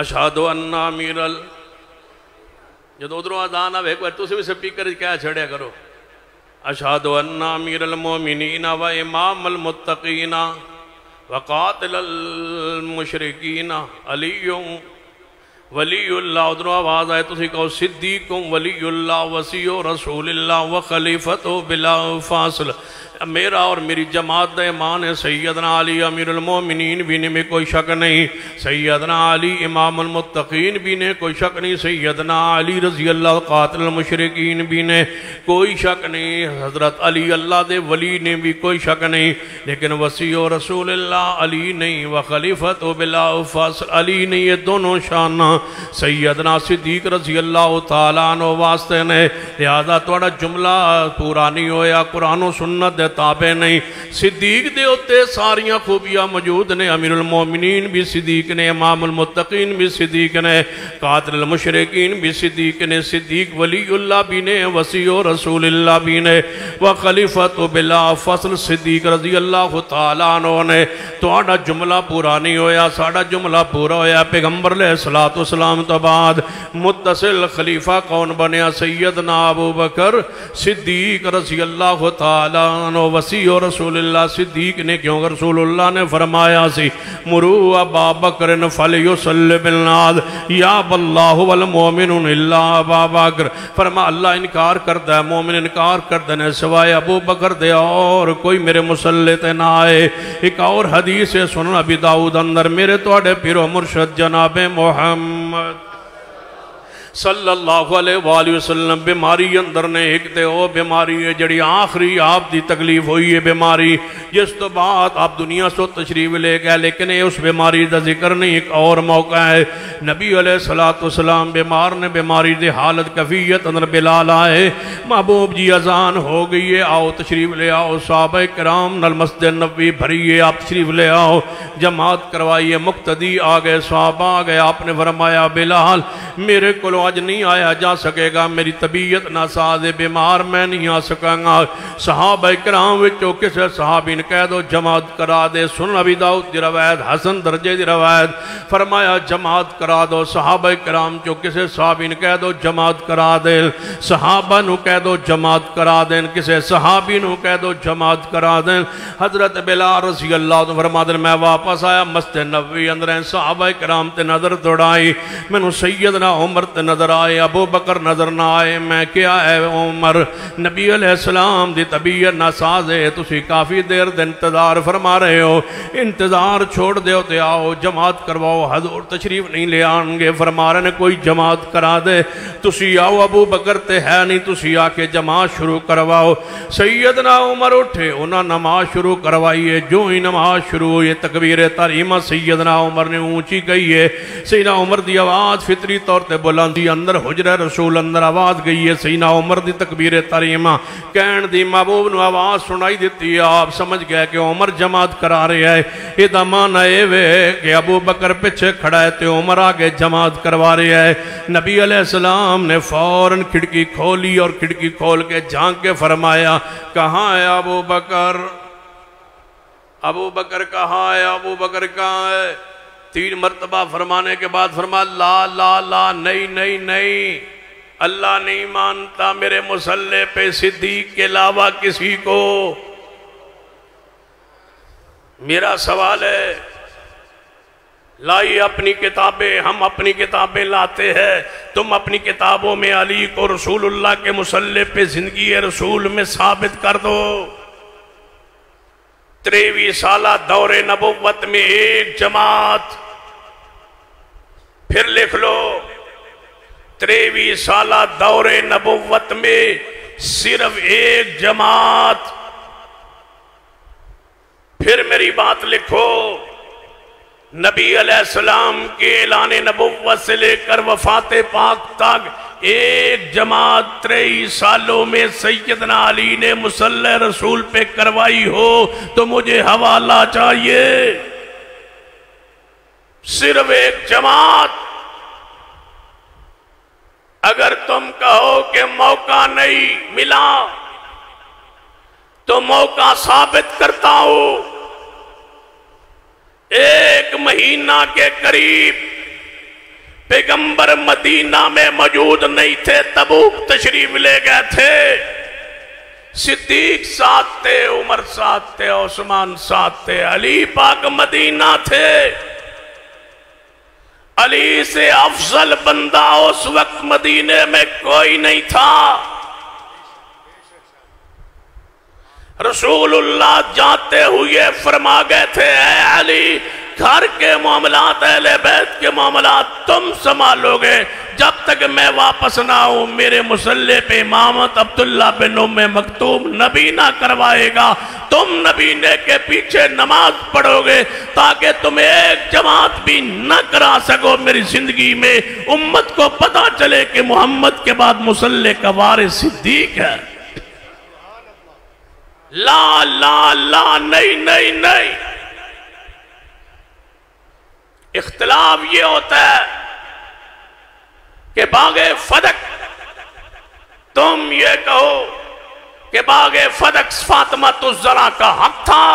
اشہد ان امیر جدو ادھروں آذان آوے ایک بار تسی بھی سپیکر کیا چھڑیا کرو، اشہد ان امیر المومنین و امام المتقین و قاتل المشرکین علی ولی اللہ، ادھروں آواز آئے تسی کہو صدیق ولی اللہ وسیع رسول اللہ و خلیفت بلا فاصل۔ میرا اور میری جماعت دا ایمان ہے سیدنا علی امیر المومنین بھی نے میں کوئی شک نہیں، سیدنا علی امام المتقین بھی نے کوئی شک نہیں، سیدنا علی رضی اللہ قاتل المشرکین بھی نے کوئی شک نہیں، حضرت علی اللہ دے ولی نے بھی کوئی شک نہیں، لیکن وسیع رسول اللہ علی نہیں، وخلیفت بلا فاصل علی نہیں، یہ دونوں شانہ سیدنا صدیق رضی اللہ تعالیٰ عنہ واسطے نے، لہذا توڑا جملہ پورا نہیں ہویا، قرآن و سنت دے تابع نہیں، صدیق دے ہوتے ساریاں خوبیاں موجود نے، امیر المومنین بھی صدیق نے، امام المتقین بھی صدیق نے، قاتل المشرکین بھی صدیق نے، صدیق ولی اللہ بھی نے، وسیع رسول اللہ بھی نے، وخلیفت بلا فصل صدیق رضی اللہ تعالیٰ عنہ نے۔ تو آڑا جملہ پورا نہیں ہویا، ساڑا جملہ پورا ہویا، پیغمبر علیہ السلام تو بعد متصل خلیفہ کون بنیا؟ سیدنا ابو بکر صدیق رضی اللہ تعالیٰ عنہ، وسیع رسول اللہ صدیق نے، کیوں رسول اللہ نے فرمایا سی مرو ابا بکر فلیصلی بالناس یا باللہ والمومنون الا ابا بکر، فرما اللہ انکار کردہ ہے، مومن انکار کردہ ہے سوائے ابو بکر دے اور کوئی میرے مسلط نہ آئے۔ ایک اور حدیث سنن ابی داؤد اندر میرے توڑے پیرو مرشد جناب محمد صلی اللہ علیہ وآلہ وسلم بیماری اندر نے ایک تے او بیماری ہے جڑی آخری آپ دی تکلیف ہوئی ہے بیماری، جس تو بعد آپ دنیا سو تشریف لے گئے، لیکن اس بیماری دا ذکر نہیں، ایک اور موقع ہے نبی علیہ السلام بیمار نے، بیماری دے حالت کفیت اندر بلال آئے، محبوب جی اذان ہو گئی ہے، آؤ تشریف لے آؤ، صحابہ کرام نل مسجد نبوی بھریے، آپ تشریف لے آؤ، جماعت کروائیے، مقتدی آگئے، صحابہ آگئے، آپ نے فرمایا بلال میرے کو اج نہیں آیا جا سکے گا، میری طبیعت ناساز ہے، بیمار میں نہیں آ سکاں گا۔ صحابہ کرام وچوں کسے صحابی نے کہہ دو جماعت کرا دے۔ سنن ابی داؤد دی روایت، حسن درجے دی روایت، فرمایا جماعت کرا دو۔ صحابہ کرام چوں کسے صحابی نے کہہ دو جماعت کرا دے، صحابہ نو کہہ دو جماعت کرا دیں، کسے صحابی نو کہہ دو جماعت کرا دیں۔ حضرت بلال رضی اللہ عنہ فرما دیں میں واپس آیا مسجد نبوی اندر، صحابہ کرام تے نظر دوڑائی، میں نو سیدنا عمر تے نظر آئے، ابو بکر نظر نہ آئے۔ میں کیا ہے عمر، نبی علیہ السلام دی طبیعت ناساز ہے، تسی کافی دیر دے انتظار فرما رہے ہو، انتظار چھوڑ دیو تے آؤ جماعت کرواؤ۔ حضور تشریف نہیں لے آنگے، فرما رہے نے کوئی جماعت کرا دے، تسی آؤ ابو بکر تے ہے نہیں، تسی آ کے جماعت شروع کرواؤ۔ سیدنا عمر اٹھے، انہاں نماز شروع کروائیے، جو ہی نماز شروع ہوئی تکبیر تحریمہ سیدنا عمر نے اونچی گئی ہے۔ سیدنا عمر دی آواز فطری طور تے بلندی، اندر حجرہ رسول اندر آواز گئی ہے، سیدنا عمر دی تکبیر تحریمہ کہن دی محبوب نو آواز سنائی دیتی ہے۔ آپ سمجھ گئے کہ عمر جماعت کرا رہے ہیں، یہ دمان آئے وے کہ ابو بکر پچھے کھڑا ہے تے عمر آگے جماعت کروا رہے ہیں۔ نبی علیہ السلام نے فوراً کھڑکی کھولی اور کھڑکی کھول کے جھانک کے فرمایا کہاں ہے ابو بکر؟ ابو بکر کہاں ہے؟ ابو بکر کہاں ہے؟ 3 مرتبہ فرمانے کے بعد فرما لا لا لا، نہیں نہیں نہیں، اللہ نہیں مانتا میرے مصلی پہ صدیق کے علاوہ کسی کو۔ میرا سوال ہے، لائیے اپنی کتابیں، ہم اپنی کتابیں لاتے ہیں، تم اپنی کتابوں میں علی کو رسول اللہ کے مصلی پہ زندگی رسول میں ثابت کر دو۔ 23 سالہ دور نبوت میں ایک جماعت، پھر لکھ لو 23 سالہ دور نبوت میں صرف ایک جماعت۔ پھر میری بات لکھو، نبی علیہ السلام کے اعلان نبوت سے لے کر وفات پاک تک ایک جماعت 23 سالوں میں سیدنا علی نے مصلی رسول پہ کروائی ہو تو مجھے حوالہ چاہیے۔ صرف ایک جماعت۔ اگر تم کہو کہ موقع نہیں ملا تو موقع ثابت کرتا ہوں۔ 1 مہینہ کے قریب پیغمبر مدینہ میں موجود نہیں تھے، تبوک تشریف لے گئے تھے، صدیق ساتھ تھے، عمر ساتھ تھے، عثمان ساتھ تھے، علی پاک مدینہ تھے۔ علی سے افضل بندہ اس وقت مدینے میں کوئی نہیں تھا۔ رسول اللہ جاتے ہوئے فرما گئے تھے اے علی، گھر کے معاملات اہل بیت کے معاملات تم سنبھالو گے، جب تک میں واپس نہ ہوں میرے مصلی پہ امامت عبداللہ بن ام مکتوم نبی نہ کروائے گا، تم نبینے کے پیچھے نماز پڑھو گے تاکہ تم ایک جماعت بھی نہ کرا سکو میری زندگی میں، امت کو پتا چلے کہ محمد کے بعد مصلی کا وارث صدیق ہے۔ لا لا لا، نہیں نہیں نہیں۔ اختلاف یہ ہوتا ہے کہ باغ فدق، تم یہ کہو کہ باغ فدق فاطمۃ الزہرا کا حق تھا،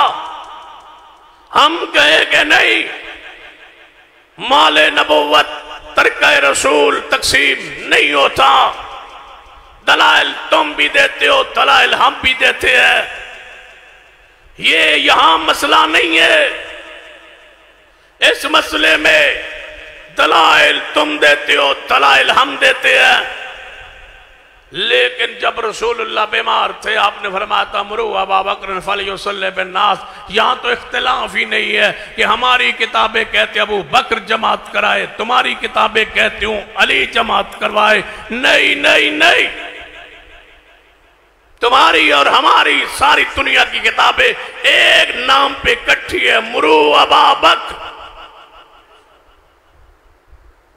ہم کہیں کہ نہیں، مال نبوت ترکہ رسول تقسیم نہیں ہوتا۔ دلائل تم بھی دیتے ہو، دلائل ہم بھی دیتے ہیں، یہ یہاں مسئلہ نہیں ہے۔ اس مسئلے میں دلائل تم دیتے ہو، دلائل ہم دیتے ہیں، لیکن جب رسول اللہ بیمار تھے آپ نے فرمایا تھا مروا ابا بکر فلیصلی بالناس، یہاں تو اختلاف ہی نہیں ہے کہ ہماری کتابیں کہتے ابو بکر جماعت کرائے، تمہاری کتابیں کہتی ہوں علی جماعت کروائے۔ نہیں نہیں نہیں، تمہاری اور ہماری ساری دنیا کی کتابیں ایک نام پہ اکٹھی ہے، مروا ابا بکر۔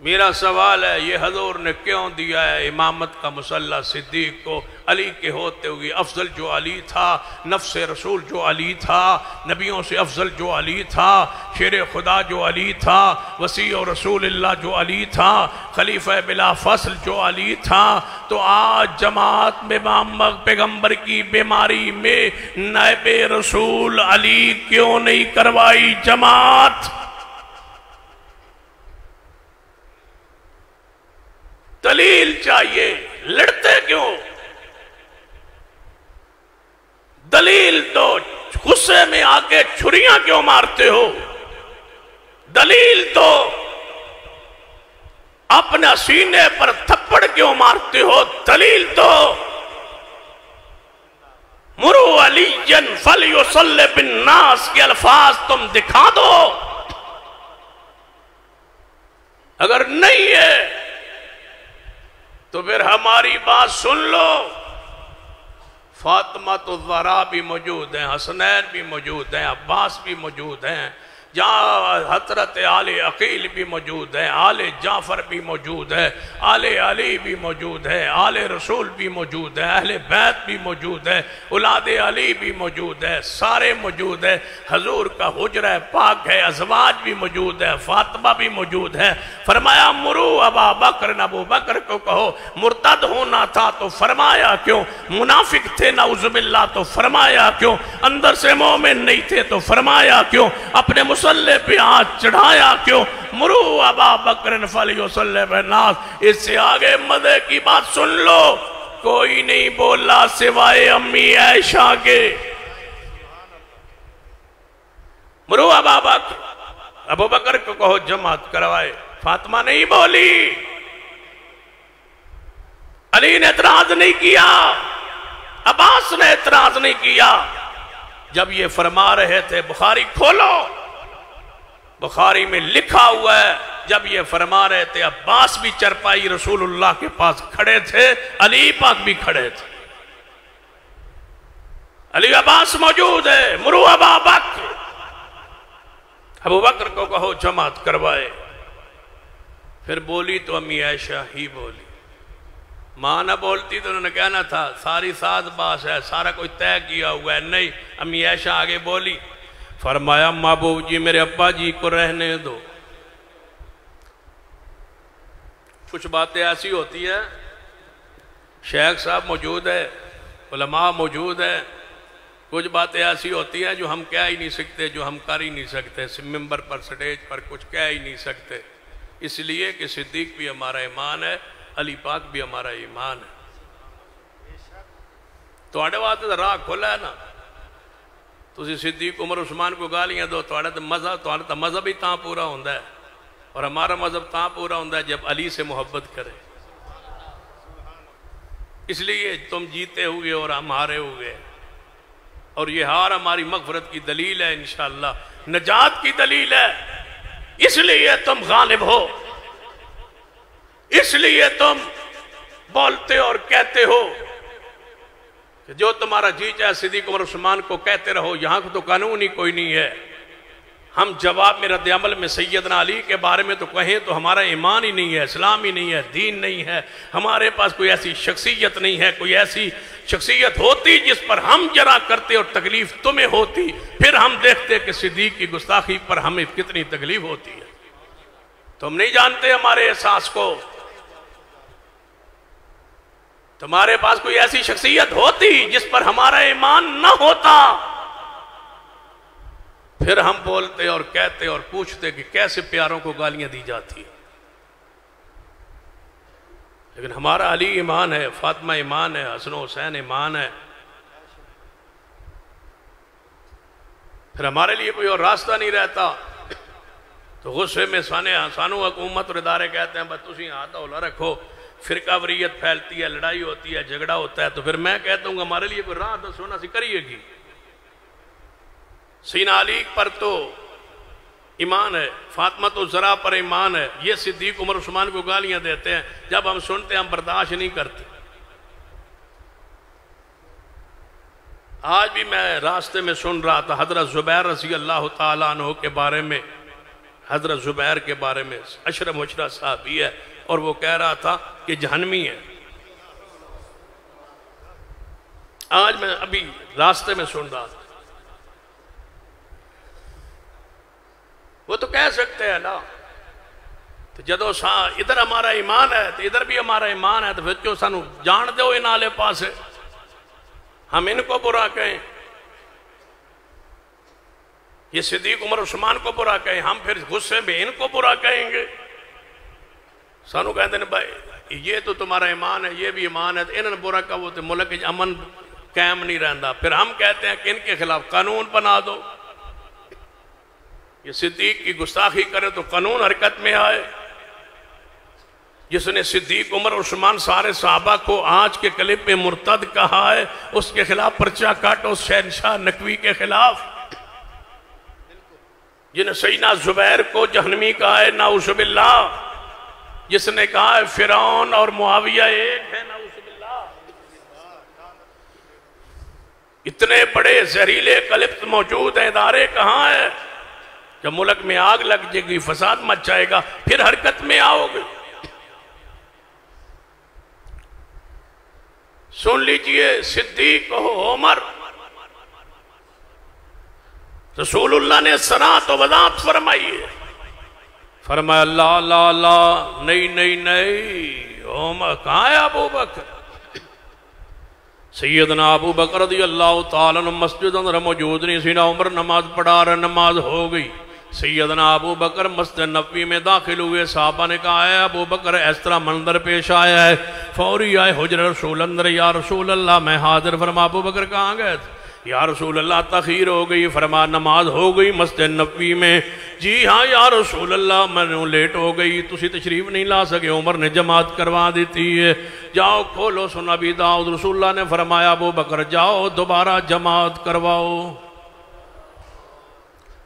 میرا سوال ہے یہ حضور نے کیوں دیا ہے امامت کا مسلح صدیق کو؟ علی کے ہوتے ہوئے افضل جو علی تھا، نفس رسول جو علی تھا، نبیوں سے افضل جو علی تھا، شیر خدا جو علی تھا، وسیع رسول اللہ جو علی تھا، خلیفہ بلا فصل جو علی تھا، تو آج جماعت میں محمد پیغمبر کی بیماری میں نائب رسول علی کیوں نہیں کروائی جماعت؟ دلیل چاہیے، لڑتے کیوں؟ دلیل تو غصے میں آ کے چھریاں کیوں مارتے ہو؟ دلیل تو اپنا سینے پر تھپڑ کیوں مارتے ہو؟ دلیل تو مرو علیًا فلیصلی بالناس کے الفاظ تم دکھا دو۔ اگر نہیں ہے تو پھر ہماری بات سن لو۔ فاطمہ الزہرا بھی موجود ہیں، حسنین بھی موجود ہیں، عباس بھی موجود ہیں، جہاں حضرت آل عقیل بھی موجود ہیں، آل جعفر بھی موجود ہے، آل علی بھی موجود ہے، آل رسول بھی موجود ہے، اہل بیت بھی موجود ہے، اولاد علی بھی موجود ہے، سارے موجود ہیں۔ حضور کا حجرہ پاک ہے، ازواج بھی موجود ہے، فاطمہ بھی موجود ہے۔ فرمایا مرو ابا بکر، ابو بکر کو کہو مرتد ہونا تھا تو فرمایا کیوں؟ منافق تھے نعوذ باللہ تو فرمایا کیوں؟ اندر سے مومن نہیں تھے تو فرمایا کیوں؟ اپنے مسلح پہ ہاتھ چڑھایا کیوں؟ مرو ابا بکر فلیصلی بالناس۔ اس سے آگے مدح کی بات سن لو۔ کوئی نہیں بولا سوائے امی عائشہ کے۔ مرو ابا بکر، ابو بکر کو کہو جماعت کروائے۔ فاطمہ نہیں بولی، علی نے اعتراض نہیں کیا، عباس نے اعتراض نہیں کیا۔ جب یہ فرما رہے تھے، بخاری کھولو، بخاری میں لکھا ہوا ہے، جب یہ فرما رہے تھے عباس بھی چرپائی رسول اللہ کے پاس کھڑے تھے، علی پاک بھی کھڑے تھے۔ علی عباس موجود ہے۔ مرو ابا بکر، ابو بکر کو کہو جماعت کروائے۔ پھر بولی تو امی عائشہ ہی بولی، ماں نہ بولتی تو انہوں نے کہنا تھا ساری ساز باس ہے، سارا کوئی طے کیا ہوا ہے۔ نہیں، امی عائشہ آگے بولی، فرمایا محبوب جی میرے ابا جی کو رہنے دو۔ کچھ باتیں ایسی ہوتی ہیں، شیخ صاحب موجود ہے، علماء موجود ہے، کچھ باتیں ایسی ہوتی ہیں جو ہم کہہ ہی نہیں سکتے، جو ہم کر ہی نہیں سکتے، ممبر پر سٹیج پر کچھ کہہ ہی نہیں سکتے، اس لیے کہ صدیق بھی ہمارا ایمان ہے، علی پاک بھی ہمارا ایمان ہے۔ تو آڑے واسطے راہ کھولا ہے نا، تسی صدیق عمر عثمان کو گالیاں دو، تو مذہب ہی تاں پورا ہوندہ ہے، اور ہمارا مذہب تاں پورا ہوندہ ہے جب علی سے محبت کرے۔ اس لیے تم جیتے ہوئے اور ہم ہارے ہوئے، اور یہ ہار ہماری مغفرت کی دلیل ہے، انشاءاللہ نجات کی دلیل ہے۔ اس لیے تم غالب ہو، اس لیے تم بولتے اور کہتے ہو کہ جو تمہارا جی چاہے صدیق عمر عثمان کو کہتے رہو، یہاں کو تو قانون ہی کوئی نہیں ہے۔ ہم جواب میں رد عمل میں سیدنا علی کے بارے میں تو کہیں تو ہمارا ایمان ہی نہیں ہے، اسلام ہی نہیں ہے، دین نہیں ہے، ہمارے پاس کوئی ایسی شخصیت نہیں ہے۔ کوئی ایسی شخصیت ہوتی جس پر ہم جرا کرتے اور تکلیف تمہیں ہوتی، پھر ہم دیکھتے کہ صدیق کی گستاخی پر ہمیں کتنی تکلیف ہوتی ہے۔ تم نہیں جانتے ہمارے احساس کو۔ تمہارے پاس کوئی ایسی شخصیت ہوتی جس پر ہمارا ایمان نہ ہوتا، پھر ہم بولتے اور کہتے اور پوچھتے کہ کیسے پیاروں کو گالیاں دی جاتی ہیں۔ لیکن ہمارا علی ایمان ہے، فاطمہ ایمان ہے، حسن و حسین ایمان ہے، پھر ہمارے لیے کوئی اور راستہ نہیں رہتا۔ تو غصے میں سانو حکومت اور ادارے کہتے ہیں بس تسی ہاتھ اولا رکھو، فرقہ وریت پھیلتی ہے، لڑائی ہوتی ہے، جھگڑا ہوتا ہے، تو پھر میں کہتا ہوں ہمارے لیے کوئی راہ دسو نا، سی کریے گی۔ سینہ علی پر تو ایمان ہے، فاطمہ الزہرا پر ایمان ہے، یہ صدیق عمر عثمان کو گالیاں دیتے ہیں، جب ہم سنتے ہیں ہم برداشت نہیں کرتے۔ آج بھی میں راستے میں سن رہا تھا حضرت زبیر رضی اللہ تعالیٰ عنہ کے بارے میں، حضرت زبیر کے بارے میں عشرہ مبشرہ صحابی ہے، اور وہ کہہ رہا تھا کہ جہنمی ہے۔ آج میں ابھی راستے میں سن رہا تھا، وہ تو کہہ سکتے ہیں نا، تو جدو ادھر ہمارا ایمان ہے تو ادھر بھی ہمارا ایمان ہے، تو پھر کیوں سانو جان دو ان آلے پاسے، ہم ان کو برا کہیں، یہ صدیق عمر عثمان کو برا کہیں، ہم پھر غصے میں ان کو برا کہیں گے۔ سانو کہتے ہیں بھائی یہ تو تمہارا ایمان ہے، یہ بھی ایمان ہے، تو انہوں نے برا کہا وہ تو ملک امن قائم نہیں رہندا، پھر ہم کہتے ہیں کہ ان کے خلاف قانون بنا دو، یہ صدیق کی گستاخی کرے تو قانون حرکت میں آئے۔ جس نے صدیق عمر عثمان سارے صحابہ کو آج کے کلپ میں مرتد کہا ہے، اس کے خلاف پرچہ کاٹو، شہنشاہ نقوی کے خلاف۔ جن سیدنا زبیر کو جہنمی کہا ہے، نعوذ باللہ، جس نے کہا ہے فرعون اور معاویہ ایک ہے، نعوذ باللہ۔ اتنے بڑے زہریلے کلپ موجود ہیں، ادارے کہاں ہیں؟ جب ملک میں آگ لگ جائے گی، فساد مچ جائے گا، پھر حرکت میں آؤ گے۔ سن لیجئے، صدیق ہو عمر، رسول اللہ نے صراط و وضاحت فرمائی ہے، فرمایا اللہ اللہ اللہ، نہیں نہیں نہیں، عمر کہاں ہے ابو بکر؟ سیدنا ابو بکر رضی اللہ تعالیٰ عنہ مسجد اندر موجود نہیں، سیدنا عمر نماز پڑھا رہا، نماز ہو گئی، سیدنا ابو بکر مسجد نبوی میں داخل ہوئے، صحابہ نے کہا ہے ابو بکر اس طرح منظر پیش آیا ہے، فوری آئے حجر رسول اندر، یا رسول اللہ میں حاضر، فرما ابو بکر کہاں گئے تھے؟ یا رسول اللہ تاخیر ہو گئی، فرما نماز ہو گئی مسجد نبوی میں، جی ہاں یا رسول اللہ میں لیٹ ہو گئی، تسی تشریف نہیں لا سکے، عمر نے جماعت کروا دیتی ہے، جاؤ کھولو سن ابی داؤد۔ رسول اللہ نے فرمایا ابو بکر جاؤ دوبارہ جماعت کرواؤ،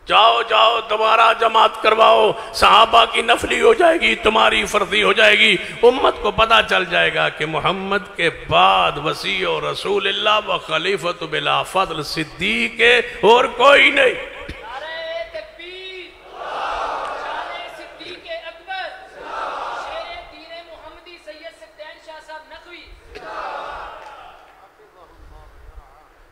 جاؤ جاؤ دوبارہ جماعت کرواؤ، صحابہ کی نفلی ہو جائے گی، تمہاری فرضی ہو جائے گی، امت کو پتہ چل جائے گا کہ محمد کے بعد وسیع و رسول اللہ و خلیفۃ بلا فضل صدیق ہے اور کوئی نہیں۔ نعرہ تکبیر، شان صدیق اکبر، شیر دین محمدی سید سکتین شاہ صاحب نقوی۔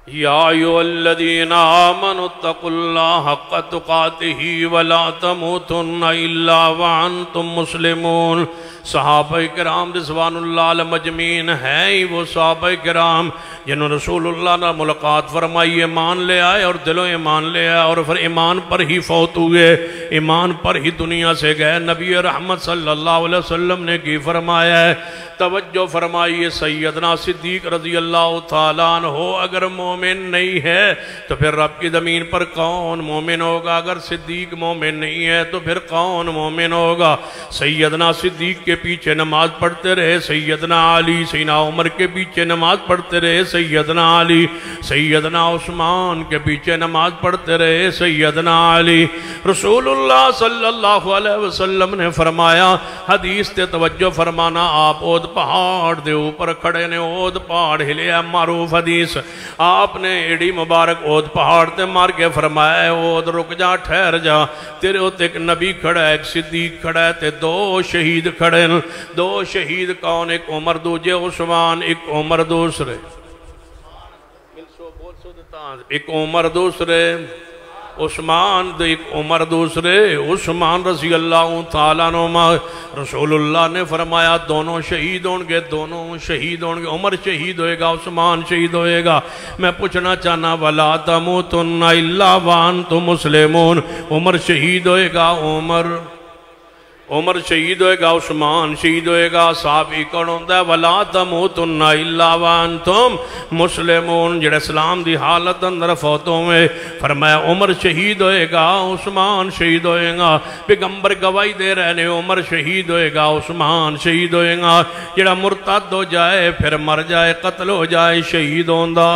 یا ایھا الذین آمنوا اتقوا اللہ حق تقاتہ ولا تموتن الا وانتم مسلمون۔ صحابہ کرام رضوان اللہ علیہم اجمعین ہیں ہی وہ صحابہ کرام جنہوں رسول اللہ نے ملاقات فرمائی، ایمان لے آئے اور دلوں ایمان لے آئے، اور پھر ایمان پر ہی فوت ہوئے، ایمان پر ہی دنیا سے گئے۔ نبی رحمت صلی اللہ علیہ وسلم نے کی فرمایا ہے، توجہ فرمائیے، سیدنا صدیق رضی اللہ تعالیٰ عنہ اگر مومن نہیں ہے تو پھر رب کی زمین پر کون مومن ہوگا؟ اگر صدیق مومن نہیں ہے تو پھر کون مومن ہوگا؟ سیدنا صدیق کے پیچھے نماز پڑھتے رہے سیدنا علی، سیدنا عمر کے پیچھے نماز پڑھتے رہے سیدنا علی، سیدنا عثمان کے پیچھے نماز پڑھتے رہے سیدنا علی۔ رسول اللہ صلی اللہ علیہ وسلم نے فرمایا، حدیث تے توجہ فرمانا، آپ اود پہاڑ دے اوپر کھڑے نے، اود پہاڑ ہلیا، معروف حدیث، آپ نے ایڈی مبارک اود پہاڑ تے مار کے فرمایا ہے اود رک جا، ٹھہر جا، تیرے ہوتے ایک نبی کھڑا ہے، ایک صدیق کھڑا ہے، تے دو شہید کھڑے، دو شہید کون؟ ایک عمر دوجے عثمان، ایک عمر دوسرے، ایک عمر دوسرے عثمان، ایک عمر دوسرے عثمان رضی اللہ تعالیٰ عنہ۔ رسول اللہ نے فرمایا دونوں شہید ہوں گے، دونوں شہید ہوں گے، عمر شہید ہوئے گا، عثمان شہید ہوئے گا۔ میں پوچھنا چاہنا، وَلَا تَمُوتُنَّ إِلَّا وَأَنْتُمْ مُسْلِمُونَ، عمر شہید ہوئے گا، عمر شہید ہوئے گا، عثمان شہید ہوئے گا، صحابی کون ہوندہ ہے؟ وَلَا تَمُوتُنَّ إِلَّا وَأَنْتُمْ مُسْلِمُونَ، جڑے اسلام دی حالت اندر فوتوں میں، فرمایا عمر شہید ہوئے گا، عثمان شہید ہوئے گا، پیغمبر گواہی دے رہے ہیں، عمر شہید ہوئے گا، عثمان شہید ہوئے گا۔ جڑا مرتد ہو جائے پھر مر جائے، قتل ہو جائے، شہید ہوندہ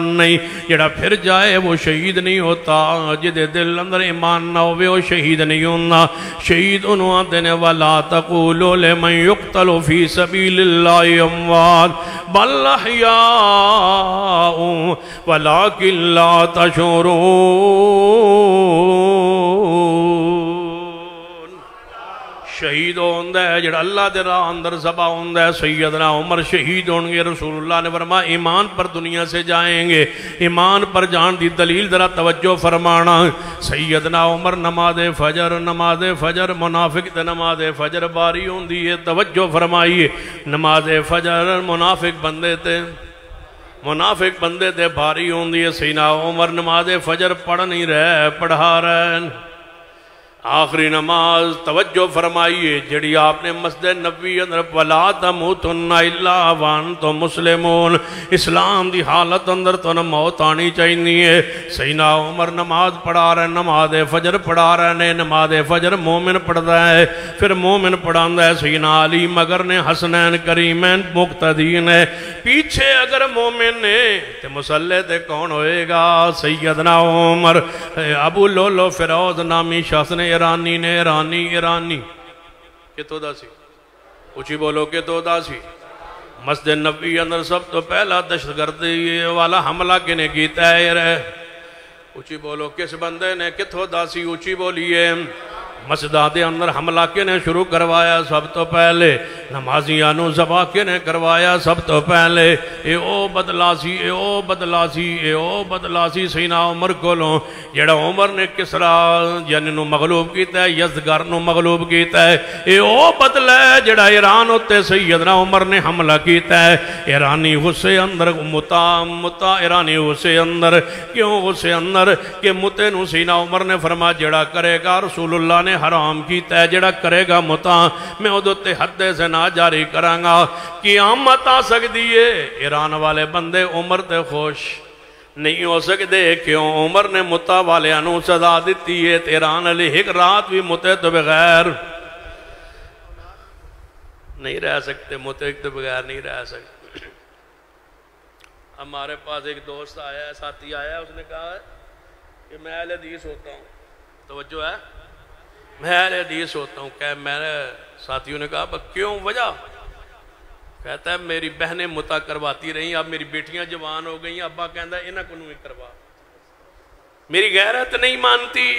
نہیں، جڑا پھر جائے وہ شہید نہیں ہوتا، جدے دل اندر ایمان نہ ہوئے وہ شہید نہیں ہوندہ۔ شہید انہوں دینے، وَلَا تَقُولُوا لِمَنْ يُقْتَلُ فِي سَبِيلِ اللَّهِ أَمْوَاتٌ بَلْ أَحْيَاءٌ وَلَكِنْ لَا تَشْعُرُونَ۔ شہید ہوندہ ہے جڑا اللہ دے راہ اندر ذبح ہوندہ ہے. سیدنا عمر شہید ہونگے. رسول اللہ نے فرمایا ایمان پر دنیا سے جائیں گے. ایمان پر جان دی دلیل ذرا توجہ فرمانا. سیدنا عمر نماز فجر منافق تے نماز فجر باری ہوندی ہے. توجہ فرمائیے. نماز فجر منافق بندے تے باری ہوندی ہے. سیدنا عمر نماز فجر پڑھ نہیں رہے, پڑھا رہے. آخری نماز توجہ فرمائیے جڑی آپ نے مسجد نبوی اندر وَلَا تَمُوتُنَّ إِلَّا وَأَنْتُمْ مُسْلِمُونَ اسلام دی حالت اندر تو موت آنی چاہیے. سیدنا عمر نماز پڑھا رہے, نماز فجر پڑھا رہے. نماز فجر مومن پڑھتا ہے, پھر مومن پڑھاندہ ہے. سیدنا علی مگر نے حسنین کریمین مقتدین ہے. پیچھے اگر مومن نے تے مسلح تے کون ہوئے گا؟ سیدنا عمر. ابو لولو فیروز نامی شخص نے ایرانی کتو دا سی؟ اچھی بولو کتو دا سی؟ مسجد نبوی اندر سب تو پہلا دہشت گردی والا حملہ کنے کیتا ہے؟ اچھی بولو کس بندے نے کتو دا سی؟ اچھی بولیے. مسجدہ دے اندر حملہ کنے شروع کروایا؟ سب تو پہلے نمازیانو ذبح کنے کروایا؟ سب تو پہلے اے او بدلاسی سیدنا عمر کولوں جڑا عمر نے کسرا یعنی نو مغلوب کیتا ہے, یزدگر نو مغلوب کیتا ہے. اے او بدلہ ہے جڑا ایران ہوتے سیدنا عمر نے حملہ کیتا ہے. ایرانی غصے اندر متا ایرانی غصے اندر کیوں غصے اندر کہ متے نو سیدنا عمر نے فرما جڑا کرے گا رسول اللہ نے حرام کیتا ہے, جڑا کرے گا متا میں ادھتے حد سے نہ جاری کرانگا. قیامت آ سکتی ہے. ایران والے بندے عمر تے خوش نہیں ہو سکتے کیوں؟ عمر نے متا والے انو سزا دیتی ہے. ایران علی ایک رات بھی متے تو بغیر نہیں رہ سکتے, متے تو بغیر نہیں رہ سکتے. ہمارے پاس ایک دوست آیا ہے, ساتھی آیا ہے, اس نے کہا کہ میں اہل حدیث ہوتا ہوں. توجہ ہے, میں اہل حدیث ہوتا ہوں. کہ میرے ساتھیوں نے کہا کیوں وجہ؟ کہتا ہے میری بہنیں متا کرواتی رہیں, اب میری بیٹیاں جوان ہو گئیں, ابا کہتا ہے انہاں کو نہیں کروا. میری غیرت نہیں مانتی.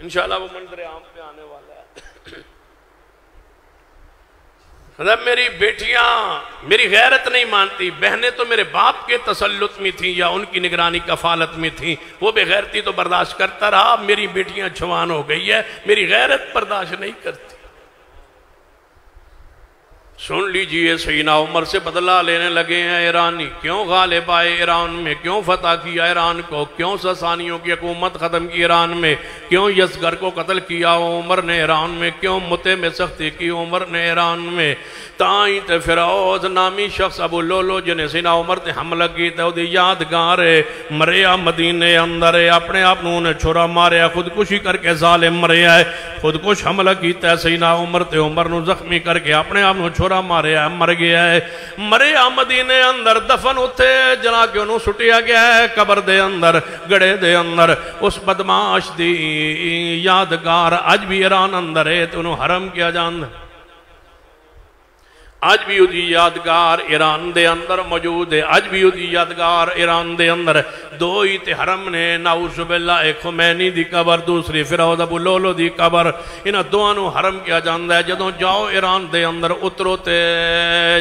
انشاءاللہ وہ منظر عام پہ آنے والا ہے. میری بیٹیاں میری غیرت نہیں مانتی. بہنیں تو میرے باپ کے تسلط میں تھیں یا ان کی نگرانی کفالت میں تھیں, وہ بے غیرتی تو برداشت کرتا رہا. میری بیٹیاں جوان ہو گئی ہے, میری غیرت برداشت نہیں کرتی. سن لیجئے سیدنا عمر سے بدلہ لینے لگے ہیں ایرانی. کیوں غالب آئے ایران میں؟ کیوں فتح کیا ایران کو؟ کیوں ساسانیوں کی حکومت ختم کی ایران میں؟ کیوں یزگر کو قتل کیا عمر نے ایران میں؟ کیوں متے میں سختی کی عمر نے ایران میں؟ تائیں تے فیروز نامی شخص ابو لولو جنہیں سیدنا عمر تے حملہ کی تے دی یادگار ہے. مریا مدینے اندر ہے, اپنے آپ نے چھوڑا ماریا, خودکشی کر کے ظالم مریا ہے, خودکش حملہ کیتا ہے سیدنا عمر تے. عمر نو زخمی کر کے اپنے آپ چھوڑا ماریا ہے, مر گیا ہے. مریا مدینے اندر دفن ہوتے جنا کے انہوں سٹیا گیا ہے قبر دے اندر, گڑے دے اندر. اس بدماش دی یادگار اج بھی ایران اندر ہے تو انہوں حرم کیا جاندہ. آج بھی اُدھی یادگار ایران دے اندر موجود ہے. آج بھی اُدھی یادگار ایران دے اندر. دو ہی تے حرم نے, نعوذ باللہ, ایک خمینی دی قبر, دوسری فیروز ابو لولو دی قبر. انہاں دوانوں حرم کیا جاندہ ہے. جدوں جاؤ ایران دے اندر اترو تے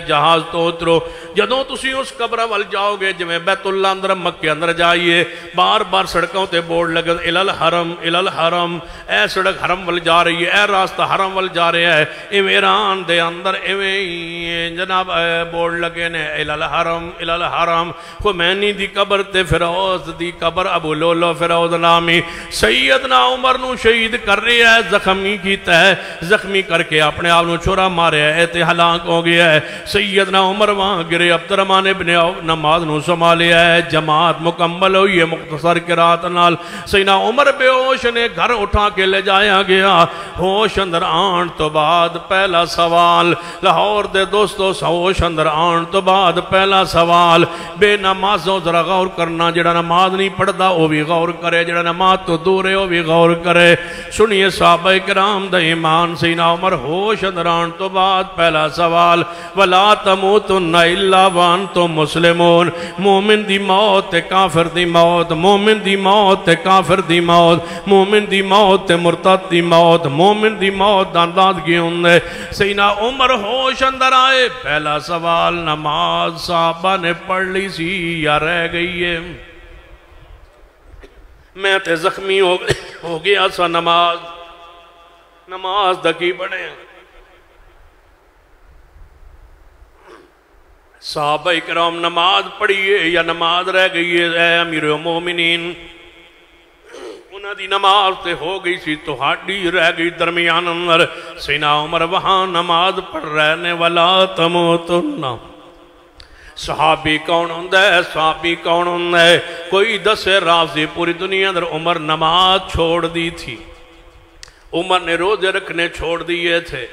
جہاز تو اترو, جدوں تسی اس قبر وال جاؤ گے جویں بیت اللہ اندر مکہ اندر جائیے, بار بار سڑکوں تے بورڈ لگے الالحرم الالحرم, اے سڑک حرم وال جا رہی ہے, اے راستہ حرم وال جا رہا ہے. ایران دے اندر ایویں جناب بورڈ لگے نے الالحرم الالحرم. خمینی دی قبر تے فیروز دی قبر ابو لولو فیروز نامی. سیدنا عمر نو شہید کر رہا ہے, زخمی کیتا ہے, زخمی کر کے اپنے آپ نو چھوڑا ماریا ہے تے ہلاک ہو گیا ہے. سیدنا عمر وہاں گرے, عبدالرحمن ابن عوف نماز نو سنبھالیا ہے. جماعت مکمل ہوئی ہے مختصر قرات نال. سیدنا عمر بے ہوش نے گھر اٹھا کے لے جایا گیا. ہوش اندر آن تو بعد پہلا سوال, لاہور دے دوستو سوش اندر آن تو بعد پہلا سوال بے نمازوں ذرا غور کرنا، جڑا نماز نہیں پڑھدا وہ بھی غور کرے، جڑا نماز تو دور ہے وہ بھی غور کرے۔ سنیے صحابہ کرام دا ایمان سینا عمر ہوش اندر آن تو بعد پہلا سوال وَلَا تَمُوتُنَّ إِلَّا وَأَنْتُمْ مُسْلِمُونَ، مومن دی موت تے کافر دی موت، مومن دی موت تے کافر دی موت، مومن دی موت تے مرتد دی موت، مومن دی موت دانداد کی ہوندے۔ سینا عمر ہوش اندر آئے، پہلا سوال نماز صحابہ نے پڑھ لی سی یا رہ گئی ہے؟ میں تے زخمی ہو گیا سا، نماز دکی پڑھے۔ صحابہ کرام نماز پڑھیے یا نماز رہ گئی ہے؟ اے امیر المومنین، انہاں دی نماز تے ہو گئی سی تو ہاڈی رہ گئی درمیان اندر۔ سینا عمر وہاں نماز پڑھ رہنے والا تموتن۔ صحابی کون ہوندہ ہے؟ صحابی کون ہوندہ ہے؟ کوئی دسے رافضی پوری دنیا اندر عمر نماز چھوڑ دی تھی، عمر نے روزے رکھنے چھوڑ دیے تھے،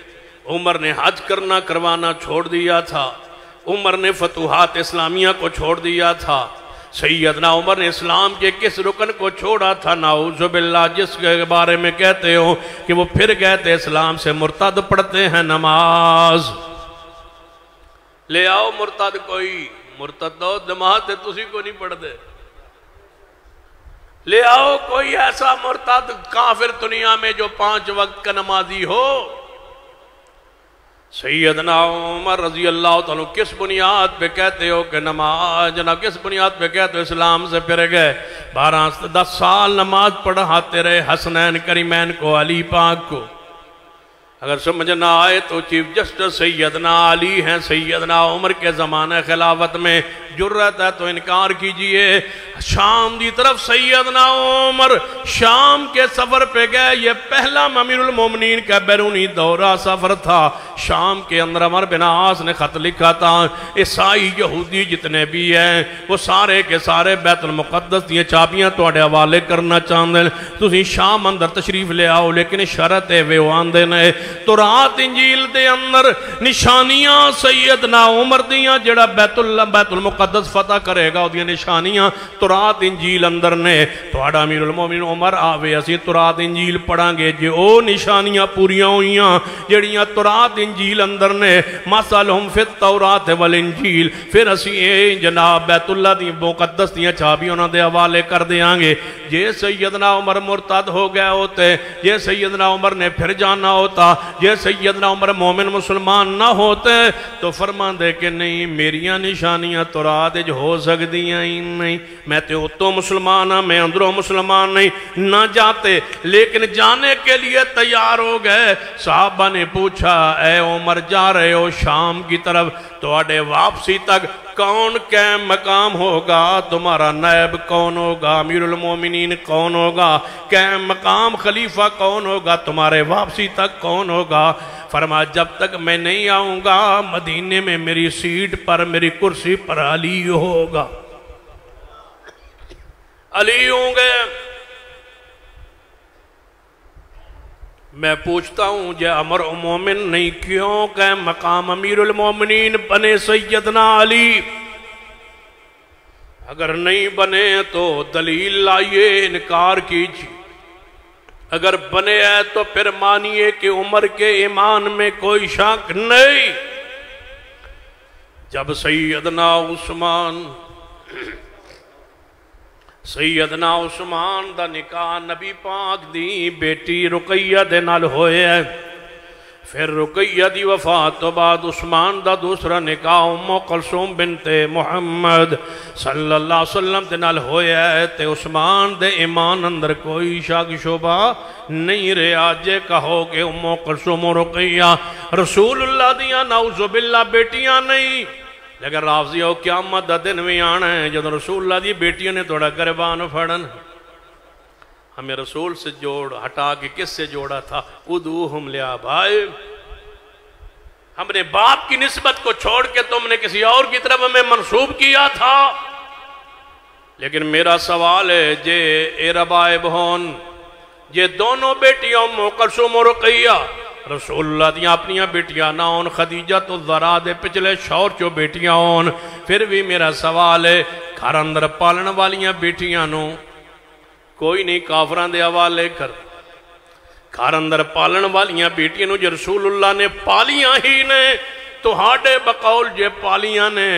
عمر نے حج کرنا کروانا چھوڑ دیا تھا، عمر نے فتوحات اسلامیہ کو چھوڑ دیا تھا، سیدنا عمر نے اسلام کے کس رکن کو چھوڑا تھا؟ نعوذ باللہ، جس کے بارے میں کہتے ہو کہ وہ پھر کہتے اسلام سے مرتد پڑھتے ہیں نماز۔ لے آؤ مرتد، کوئی مرتد دو جماعت ہے تسی کو نہیں پڑھ دے، لے آؤ کوئی ایسا مرتد کافر دنیا میں جو 5 وقت کا نمازی ہو۔ سیدنا عمر رضی اللہ تعالیٰ کس بنیاد پہ کہتے ہو کہ نماز، جناب کس بنیاد پہ کہتے ہو اسلام سے پھر گئے؟ 10 سال نماز پڑھاتے رہے حسنین کریمین کو، علی پاک کو۔ اگر سمجھنا آئے تو چیف جسٹس سیدنا علی ہیں، سیدنا عمر کے زمانہ خلافت میں جرت ہے تو انکار کیجئے۔ شام دی طرف سیدنا عمر شام کے سفر پہ گئے، یہ پہلا امیر المومنین کا بیرونی دورہ سفر تھا۔ شام کے اندر عمر بن عاص نے خط لکھا تھا، عیسائی یہودی جتنے بھی ہیں وہ سارے کے سارے بیت المقدس دیے چابیاں توڑے حوالے کرنا چاہتے ہیں، تسی شام اندر تشریف لے آؤ، لیکن شرط ہے وہ آندے نے تورات انجیل دے اندر نشانیاں سیدنا عمر دیاں جڑا بیت المقدس فتح کرے گا، وہ نشانیاں تورات انجیل اندر نے۔ توڑا امیر المومنین عمر آوے اسی تورات انجیل پڑھاں گے جے او نشانیاں پوریاں ہوئیاں جڑیاں تورات انجیل اندر نے، مثلہم فی التورات والانجیل، پھر اسی اے جناب بیت اللہ دی مقدس دیاں چابی انہاں دے حوالے کر دیاں گے۔ جے سیدنا عمر مرتد ہو گیا ہوتے، جے سیدنا عمر نے پھر جانا ہوتا، جے سیدنا عمر مومن مسلمان نہ ہوتے تو فرمان دے کہ نہیں میریاں نشانیاں تورات جو ہو سکدیاں ہی نہیں، میں تے اتو مسلمان ہاں، میں اندروں مسلمان نہیں، نہ جاتے، لیکن جانے کے لیے تیار ہو گئے۔ صحابہ نے پوچھا اے عمر جا رہے ہو شام کی طرف، تواڈے واپسی تک کون قائم مقام ہوگا؟ تمہارا نائب کون ہوگا؟ امیر المومنین کون ہوگا؟ قائم مقام خلیفہ کون ہوگا؟ تمہارے واپسی تک کون ہوگا؟ فرمایا جب تک میں نہیں آؤں گا مدینے میں میری سیٹ پر، میری کرسی پر علی ہوگا، علی ہوں گے۔ میں پوچھتا ہوں جے امر مومن نہیں کیوں کہ مقام امیر المومنین بنے سیدنا علی؟ اگر نہیں بنے تو دلیل لائیے، انکار کیجیے۔ اگر بنے ہے تو پھر مانیے کہ عمر کے ایمان میں کوئی شک نہیں۔ جب سیدنا عثمان دا نکاح نبی پاک دی بیٹی رقیہ دے نال ہوئے ہے، پھر رقیہ دی وفات تو بعد عثمان دا دوسرا نکاح ام کلثوم بنت محمد صلی اللہ علیہ وسلم دے نال ہوئے ہے، تے عثمان دے ایمان اندر کوئی شک شبہ نہیں رہے۔ آجے کہو کہ ام کلثوم و رقیہ رسول اللہ دیاں نعوذ باللہ بیٹیاں نہیں، لیکن رافضی ہو قیامت دا دن میں آنا ہے جب رسول اللہ دی بیٹیاں نے توڑا گربان پھڑن۔ ہمیں رسول سے جوڑ ہٹا کے کس سے جوڑا تھا؟ ادعوہم لآبائہم، ہم نے باپ کی نسبت کو چھوڑ کے تم نے کسی اور کی طرف ہمیں منسوب کیا تھا۔ لیکن میرا سوال ہے جے اے ربائب ہون، یہ دونوں بیٹیوں ام کلثوم و رقیہ رسول اللہ دیاں اپنیاں بیٹیاں نہ ہون، خدیجہ تو ذرا دے پچھلے شور چو بیٹیاں ہون، پھر بھی میرا سوال ہے گھر اندر پالن والیاں بیٹیاں نو کوئی نہیں کافران دے حوالے کر، گھر اندر پالن والیاں بیٹیاں نو جو رسول اللہ نے پالیاں ہی نے تو ہاڑے بقول جے پالیاں نے،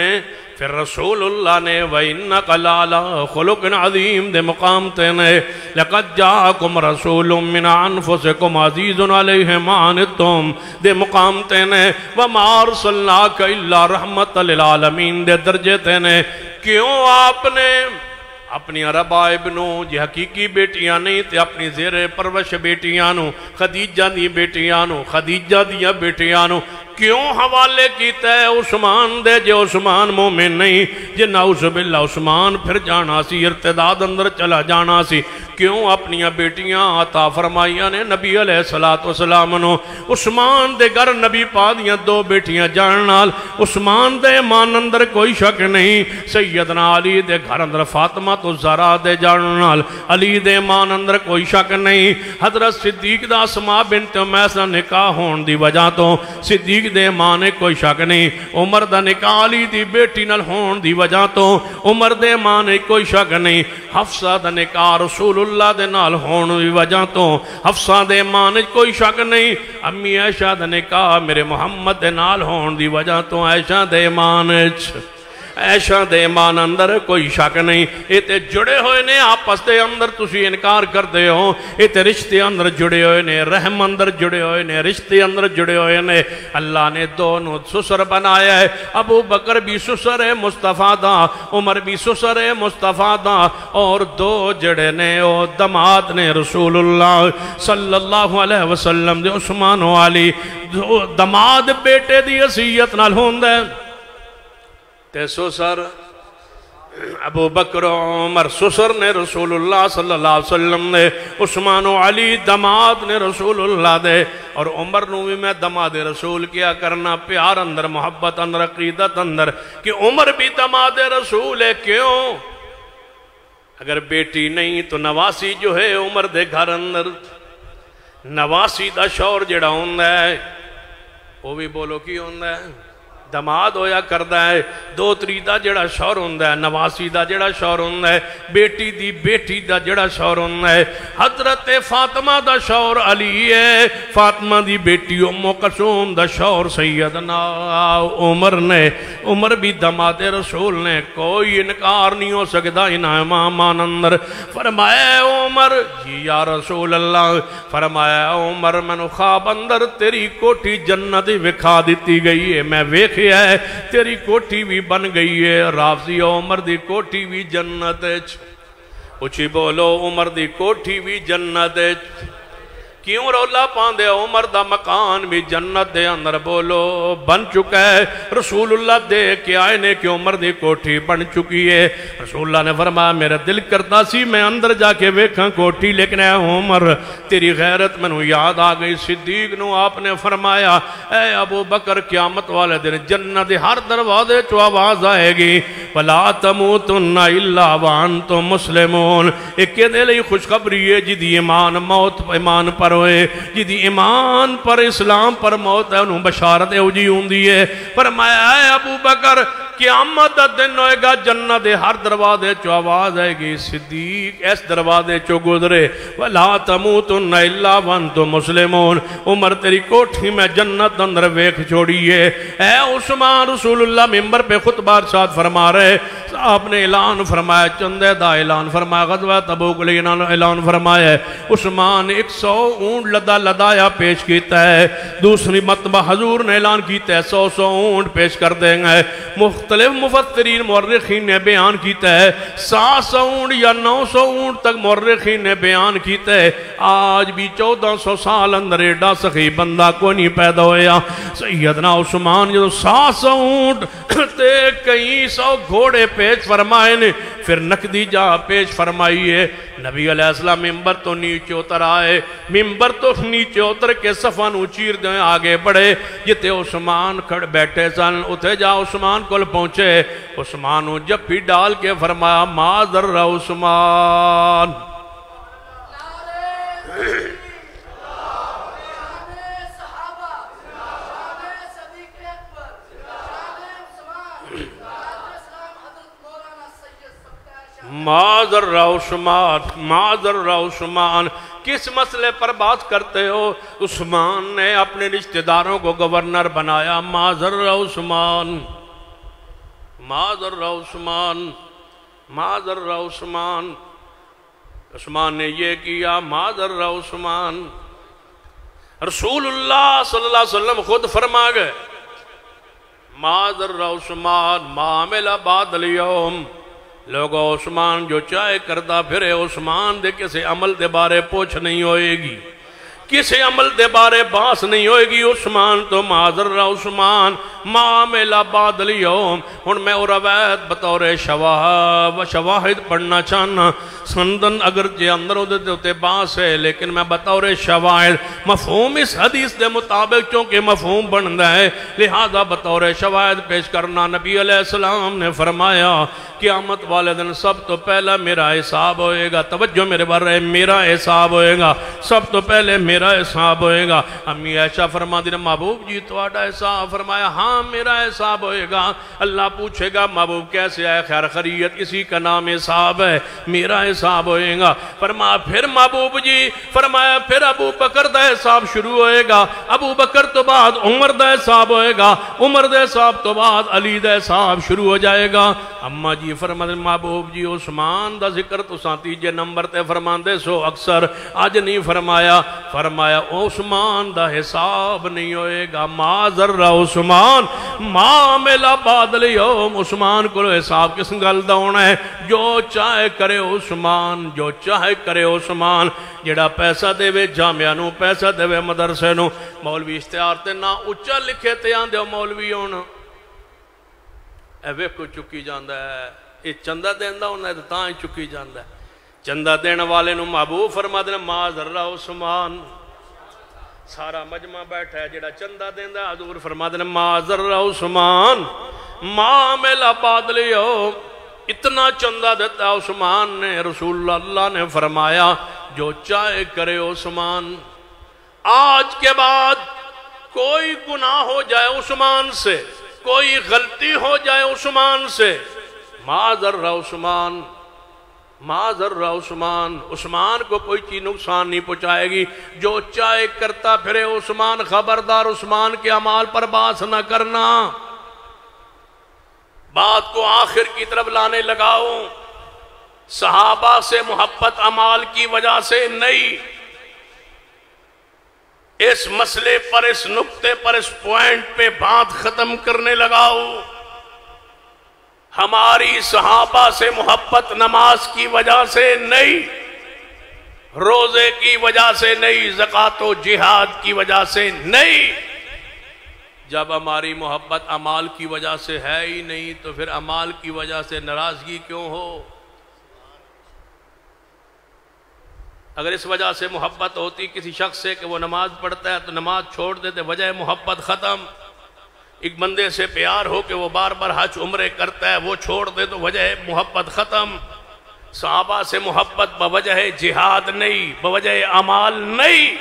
پھر رسول اللہ نے وَإِنَّكَ لَعَلَىٰ خُلُقٍ عَظِيمٍ دے مقام تینے لَقَدْ جَاءَكُمْ رَسُولٌ مِّنْ أَنفُسِكُمْ عَزِيزٌ عَلَيْهِ مَا عَنِتُّمْ دے مقام تینے وَمَا أَرْسَلْنَاكَ إِلَّا رَحْمَةً لِلْعَالَمِينَ دے درجے تینے، کیوں آپ نے اپنی ربائب نو جی حقیقی بیٹیاں نہیں تے اپنی زیر پروش بیٹیاں نو، خدیجہ دی بیٹیاں نو، خدیجہ دیا بیٹیاں نو کیوں حوالے کیتا ہے عثمان دے؟ جے عثمان مومن نہیں، جے نعوذ باللہ عثمان پھر جانا سی، ارتداد اندر چلا جانا سی، کیوں اپنیاں بیٹیاں عطا فرمائیاں نے نبی علیہ السلام نو؟ عثمان دے گھر نبی پا دیاں دو بیٹیاں جاننال، عثمان دے مان اندر کوئی شک نہیں، سیدنا علی دے گھر اندر فاطمہ تو زہرا دے جاننال، علی دے مان اندر کوئی شک نہیں، حضرت صدیق دا اسماء بنت امیس دا نکاح ہون دی وجہ تو صدیق دے مانے کوئی شک نہیں، عمر دا نکاح علی دی بیٹی نال ہون دی وجہ تو عمر دے مانے کوئی شک نہیں، حفصہ دا نکاح رسول اللہ دے نال ہون دی وجہ تو حفصہ دے مانے کوئی شک نہیں، امی عائشہ دا نکاح میرے محمد دے نال ہون دی وجہ تو عائشہ دے مانے عائشہ دے ایمان اندر کوئی شک نہیں، یہ تے جڑے ہوئے نے آپس دے اندر تسی انکار کر دے ہو، یہ تے رشتے اندر جڑے ہوئے نے، رحم اندر جڑے ہوئے نے، رشتے اندر جڑے ہوئے نے، اللہ نے دونوں سسر بنایا ہے، ابو بکر بھی سسر مصطفیٰ دا، عمر بھی سسر مصطفیٰ دا، اور دو جڑے نے او دماد نے رسول اللہ صلی اللہ علیہ وسلم دے عثمان و علی، دماد بیٹے دی عصیت نال ہوندے تے سسر ابو بکر عمر سسر نے رسول اللہ صلی اللہ علیہ وسلم نے، عثمان و علی دماد نے رسول اللہ دے، اور عمر نو بھی میں دماد رسول کیا کرنا، پیار اندر، محبت اندر، عقیدت اندر، کہ عمر بھی دماد رسول ہے، کیوں؟ اگر بیٹی نہیں تو نواسی جو ہے عمر دے گھر اندر، نواسی دا شور جڑا ہوندہ ہے، وہ بھی بولو کی ہوندہ ہے؟ دماد ہویا کردہ ہے، دو تریدہ جڑا شور ہوندہ ہے، نواسی دا جڑا شور ہوندہ ہے، بیٹی دی بیٹی دا جڑا شور ہوندہ ہے، حضرت فاطمہ دا شور علی ہے، فاطمہ دی بیٹی ام کلثوم دا شور سیدنا عمر نے، عمر بھی دماد رسول نے، کوئی انکار نہیں ہو سکتا ان امامان اندر، فرمایا عمر جی یا رسول اللہ، فرمایا عمر میں خواب اندر تیری کوٹھی جنت وکھا دیتی گئی ہے، میں ویکھ ہے تیری کوٹھی بھی بن گئی ہے، رافضی عمر دی کوٹھی بھی جنت ہے، اچھی بولو عمر دی کوٹھی بھی جنت ہے، کیوں رولا پاندے عمر دا مکان بھی جنت دے اندر بولو بن چکا ہے، رسول اللہ دے کے آئے نے کہ عمر دی کوٹھی بن چکی ہے، رسول اللہ نے فرمایا میرا دل کرتا سی میں اندر جا کے ویکھاں کوٹھی، لیکن اے عمر تیری غیرت میں نو یاد آ گئی، صدیق نو آپ نے فرمایا اے ابو بکر قیامت والے دن جنت ہر دروازے چو آواز آئے گی وَلَا تَمُوتُنَّ إِلَّا وَأَنْتُمْ مُسْلِمُونَ، ایک دے لئی خوشخبری ہے جدی ایمان موت ایمان پر ہوئے، جدی ایمان پر اسلام پر موت ہے انہوں بشارت اوجی ہوندی ہے، فرمایا اے ابو بکر قیامت دن ہوئے گا جنت ہر دروازے چو آواز آئے گی، صدیق اس دروازے چو گزرے وَلَا تَمُوتُنَّ إِلَّا وَأَنْتُمْ مُسْلِمُونَ، عمر تیری کوٹھی میں جنت اندر ویکھ چھوڑیے، اے عثمان رسول اللہ ممبر پہ خطبہ ارشاد فرما رہے، آپ نے اعلان فرمایا، چندے دا اعلان فرمایا، غزوہ تبوک لئے اعلان فرمایا ہے، عثمان 100 اونٹ لدایا پیش کیتا ہے، دوسری مرتبہ حضور نے اعلان کیتا ہے 100 اونٹ پیش کر دیں گے، مختلف مفسرین مورخین نے بیان کیتا ہے 700 اونٹ یا 900 اونٹ تک مورخین نے بیان کیتا ہے، آج بھی 1400 سال اندر ایڈا سخی بندہ کو نہیں پیدا ہویا، سیدنا عثمان جو 700 اونٹ تے کئی 100 گھوڑے پیش فرمائے نے، پھر نقدی جا پیش فرمائیے، نبی علیہ السلام ممبر تو نیچے اتر آئے، ممبر تو نیچے اتر کے صفان اچیر دیں آگے بڑھے، جتے عثمان کھڑ بیٹھے سن، اتھے جا عثمان کل پہنچے، عثمان جب بھی ڈال کے فرمایا ما ذر عثمان ذرہ عثمان، ما ذرہ عثمان، کس مسئلے پر بات کرتے ہو؟ عثمان نے اپنے رشتہ داروں کو گورنر بنایا، ما ذرہ عثمان، ما ذرہ عثمان، ما ذرہ عثمان، عثمان نے یہ کیا، ما ذرہ عثمان۔ رسول اللہ صلی اللہ علیہ وسلم خود فرما گئے، ما ذرہ عثمان ما عمل بعد اليوم، لوگو عثمان جو چاہے کرتا پھرے، عثمان دے کسے عمل دے بارے پوچھ نہیں ہوئے گی، کسے عمل دے بارے باس نہیں ہوئے گی، عثمان تو ما ذرہ عثمان ما عمل بعد اليوم۔ ہن میں روایت بطور شواہد پڑھنا چاہنا، سندن اگرچہ اندر ہوتے باس ہے، لیکن میں بطور شواہد مفہوم اس حدیث دے مطابق چونکہ مفہوم بنتا ہے، لہذا بطور شواہد پیش کرنا۔ نبی علیہ السلام نے فرمایا قیامت والے دن سب تو پہلا میرا حساب ہوئے گا، توجہ میرے بار رہے، میرا حساب ہوئے گا، سب تو پہلے میرا حساب ہوئے گا۔ امی عائشہ فرما دی، محبوب جی تواڈا حساب؟ فرمایا ہاں میرا حساب ہوئے گا۔ اللہ پوچھے گا محبوب کیسے آئے؟ خیر خیریت، اسی کا نام حساب ہے، میرا حساب ہوئے گا۔ فرمایا پھر محبوب جی؟ فرمایا پھر ابو بکر دا حساب شروع ہوئے گا، ابو بکر تو بعد عمر دا حساب ہوئے گا، عمر دا حساب تو بعد علی دا حساب شروع ہو جائے گا۔ اما جی فرمایا محبوب جی عثمان دا ذکر تو تیجے نمبر تے فرماندے سو اکثر، آج نہیں فرمایا۔ فرمایا عثمان دا حساب نہیں ہوئے گا، ما ذرہ عثمان ما عمل بعد اليوم، عثمان کو حساب کس گل دا ہونا ہے؟ جو چاہے کرے عثمان، جو چاہے کرے عثمان۔ جڑا پیسہ دے وے جامعہ نو، پیسہ دے وے مدرسے نو، مولوی اشتہار تے نہ اچھا لکھے تے آندے ہو مولوی ہونا، اے ویکھو چکی جاندہ ہے، یہ چندہ دیندہ ہونا ہے تو تاں ہی چکی جاندہ ہے۔ چندہ دین والے نو محبوب فرما دینا ما ذرہ عثمان، سارا مجمع بیٹھا ہے جڑا چندہ دیندہ ہے، حضور فرما دینا ما ذرہ عثمان ما عمل بعد اليوم، اتنا چندہ دیتا عثمان نے۔ رسول اللہ نے فرمایا جو چاہے کرے عثمان، آج کے بعد کوئی گناہ ہو جائے عثمان سے، کوئی غلطی ہو جائے عثمان سے، ما ذرہ عثمان ما ذرہ عثمان، عثمان کو کوئی چیز نقصان نہیں پہنچائے گی۔ جو چاہے کرتا پھرے عثمان، خبردار عثمان کے اعمال پر باس نہ کرنا۔ بات کو آخر کی طرف لانے لگاؤ، صحابہ سے محبت اعمال کی وجہ سے نہیں، اس مسئلے پر، اس نقطے پر، اس پوائنٹ پہ بات ختم کرنے لگاؤ۔ ہماری صحابہ سے محبت نماز کی وجہ سے نہیں، روزے کی وجہ سے نہیں، زکوٰۃ و جہاد کی وجہ سے نہیں۔ جب ہماری محبت اعمال کی وجہ سے ہے ہی نہیں تو پھر اعمال کی وجہ سے ناراضگی کیوں ہو؟ اگر اس وجہ سے محبت ہوتی کسی شخص سے کہ وہ نماز پڑھتا ہے تو نماز چھوڑ دیتے، وجہ محبت ختم۔ ایک بندے سے پیار ہو کہ وہ بار بار حج عمرے کرتا ہے، وہ چھوڑ دے تو وجہ محبت ختم۔ صحابہ سے محبت بوجہ جہاد نہیں، بوجہ اعمال نہیں،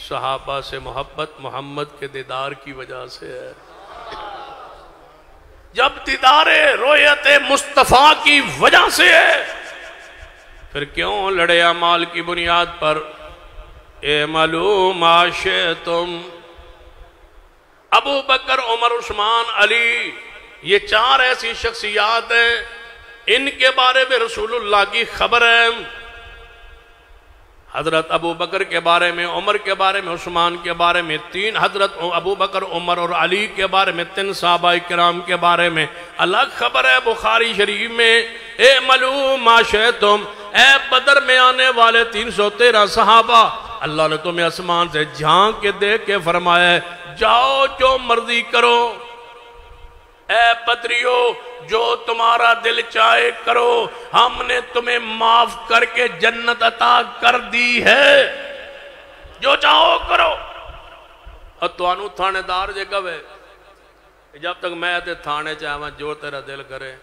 صحابہ سے محبت محمد کے دیدار کی وجہ سے ہے۔ جب دیدار رؤیت مصطفیٰ کی وجہ سے ہے، پھر کیوں لڑے اعمال کی بنیاد پر؟ اعملوا ما شئتم۔ ابو بکر، عمر، عثمان، علی، یہ چار ایسی شخصیات ہیں، ان کے بارے میں رسول اللہ کی خبر ہے۔ حضرت ابو بکر کے بارے میں، عمر کے بارے میں، عثمان کے بارے میں تین، حضرت ابو بکر، عمر اور علی کے بارے میں تین صحابہ کرام کے بارے میں الگ خبر ہے بخاری شریف میں۔ اعملوا ما شئتم، اے بدر میں آنے والے 313 صحابہ، اللہ نے تمہیں آسمان سے جھانک کے دیکھ کے فرمایا ہے جاؤ جو مرضی کرو، اے بدریو جو تمہارا دل چاہے کرو، ہم نے تمہیں معاف کر کے جنت عطا کر دی ہے، جو چاہو کرو۔ اور توانو تھانے دار جے گوے جب تک میں تے تھانے چاہواں جو تیرا دل کرے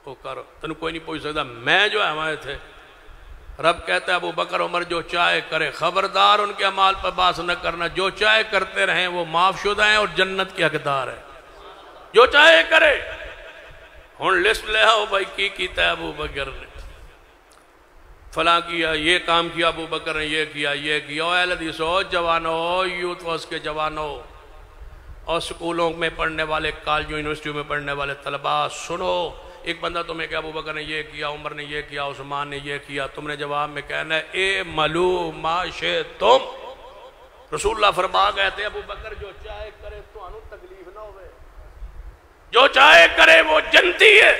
وہ کرو، تنو کوئی نہیں پوچھ سکتا میں جو ہے تھے۔ رب کہتا ہے ابو بکر عمر جو چاہے کرے، خبردار ان کے اعمال پر باس نہ کرنا، جو چاہے کرتے رہیں وہ معاف شدہ ہیں اور جنت کے حقدار ہیں، جو چاہے کرے۔ ہن لسٹ لے آؤ بھائی کی کیتا ہے ابو بکر نے، فلاں کیا، یہ کام کیا، ابو بکر نے یہ کیا، یہ کیا۔ اے حدیثو جوانو، یوتھ اس کے جوانوں اور سکولوں میں پڑھنے والے، کالجوں یونیورسٹیوں میں پڑھنے والے طلباء سنو، ایک بندہ تمہیں کہ ابو بکر نے یہ کیا، عمر نے یہ کیا، عثمان نے یہ کیا، تم نے جواب میں کہنا ہے اے ملو ما شئتم۔ رسول اللہ فرما گئے تھے ابو بکر جو چاہے کرے تو انو تکلیف نہ ہوئے، جو چاہے کرے وہ جنتی ہے،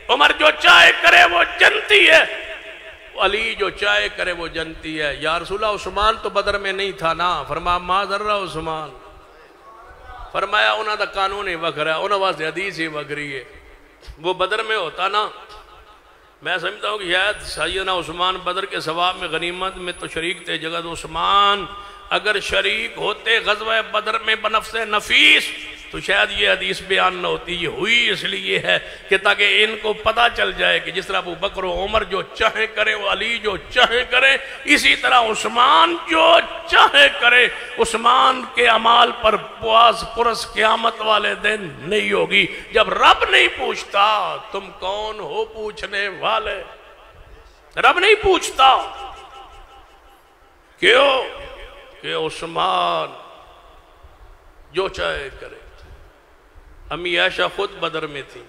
عمر جو چاہے کرے وہ جنتی ہے، علی جو چاہے کرے وہ جنتی ہے۔ یا رسول اللہ عثمان تو بدر میں نہیں تھا نا، فرمایا ما ذرہ عثمان، فرمایا انہاں دا قانون ہی وکھرا ہے، انہاں واسطے حدیث ہی وکھری ہے، وہ بدر میں ہوتا نا، میں سمجھتا ہوں کہ شاید سیدنا عثمان بدر کے ثواب میں غنیمت میں تو شریک تھے، جگہ تو عثمان اگر شریک ہوتے غزوہ بدر میں بنفس نفیس تو شاید یہ حدیث بیان نہ ہوتی۔ یہ ہوئی اس لیے ہے کہ تاکہ ان کو پتہ چل جائے کہ جس طرح ابو بکر و عمر جو چاہے کرے، وہ علی جو چاہے کرے، اسی طرح عثمان جو چاہے کرے۔ عثمان کے اعمال پر پواس پرس قیامت والے دن نہیں ہوگی جب رب نہیں پوچھتا تم کون ہو پوچھنے والے، رب نہیں پوچھتا۔ کیوں کہ عثمان جو چاہے کرے۔ امی عائشہ خود بدر میں تھی،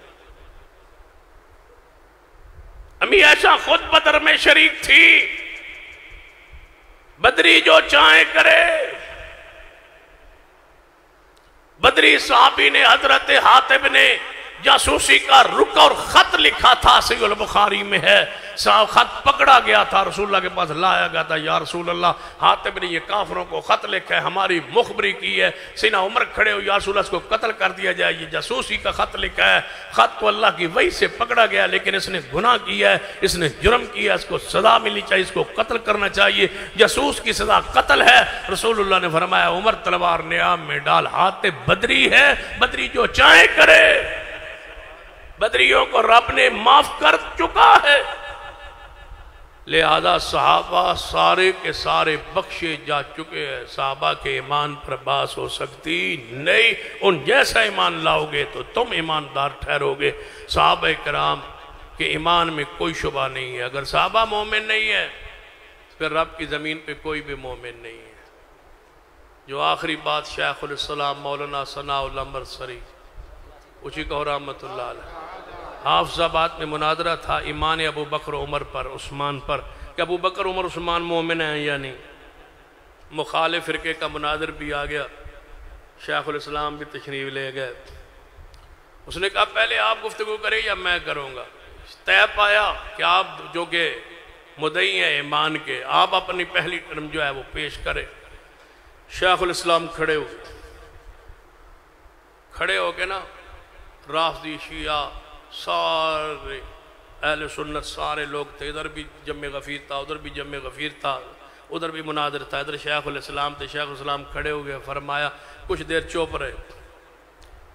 امی عائشہ خود بدر میں شریک تھی، بدری جو چاہے کرے۔ بدری صحابی نے حضرت حاتب نے جاسوسی کا رکا اور خط لکھا تھا، صحیح البخاری میں ہے، صاحب خط پکڑا گیا تھا، رسول اللہ کے پاس لایا گیا تھا، یا رسول اللہ حاتب نے یہ کافروں کو خط لکھا ہے، ہماری مخبری کی ہے۔ سیدنا عمر کھڑے ہو، یا رسول اللہ اس کو قتل کر دیا جائے، یہ جاسوسی کا خط لکھا ہے، خط تو اللہ کی وحی سے پکڑا گیا لیکن اس نے گناہ کیا ہے، اس نے جرم کیا ہے، اس کو سزا ملنی چاہیے، اس کو قتل کرنا چاہیے، جاسوس کی سزا قتل ہے۔ رسول اللہ نے فرمایا عمر تلوار نیام میں ڈال، حاتب بدری ہے، بدری جو چاہے کرے۔ بدریوں کو رب نے معاف کر چکا ہے، لہذا صحابہ سارے کے سارے بخشے جا چکے ہیں، صحابہ کے ایمان پر باس ہو سکتی نہیں۔ ان جیسا ایمان لاؤ گے تو تم ایماندار ٹھہرو گے۔ صحابہ کرام کے ایمان میں کوئی شبہ نہیں ہے، اگر صحابہ مومن نہیں ہے پھر رب کی زمین پہ کوئی بھی مومن نہیں ہے۔ جو آخری بات شیخ الاسلام مولانا ثناء اللہ مرسری اچھی کہو رحمت اللہ علیہ، حافظ آباد میں مناظرہ تھا ایمان ابو بکر عمر پر، عثمان پر، کہ ابو بکر عمر عثمان مومن ہیں یا نہیں۔ مخالف فرقے کا مناظر بھی آ گیا، شیخ الاسلام بھی تشریف لے گئے۔ اس نے کہا پہلے آپ گفتگو کریں یا میں کروں گا؟ طے پایا کہ آپ جو کہ مدعی ہیں ایمان کے، آپ اپنی پہلی ٹرم جو ہے وہ پیش کریں۔ شیخ الاسلام کھڑے ہو کے نا، رافضی شیعہ سارے اہل سنت سارے لوگ تھے، ادھر بھی جمع غفیر تھا، ادھر بھی جمع غفیر تھا، ادھر بھی مناظر تھا، ادھر شیخ الاسلام تھے۔ شیخ الاسلام کھڑے ہو گئے، فرمایا کچھ دیر چوپ رہے،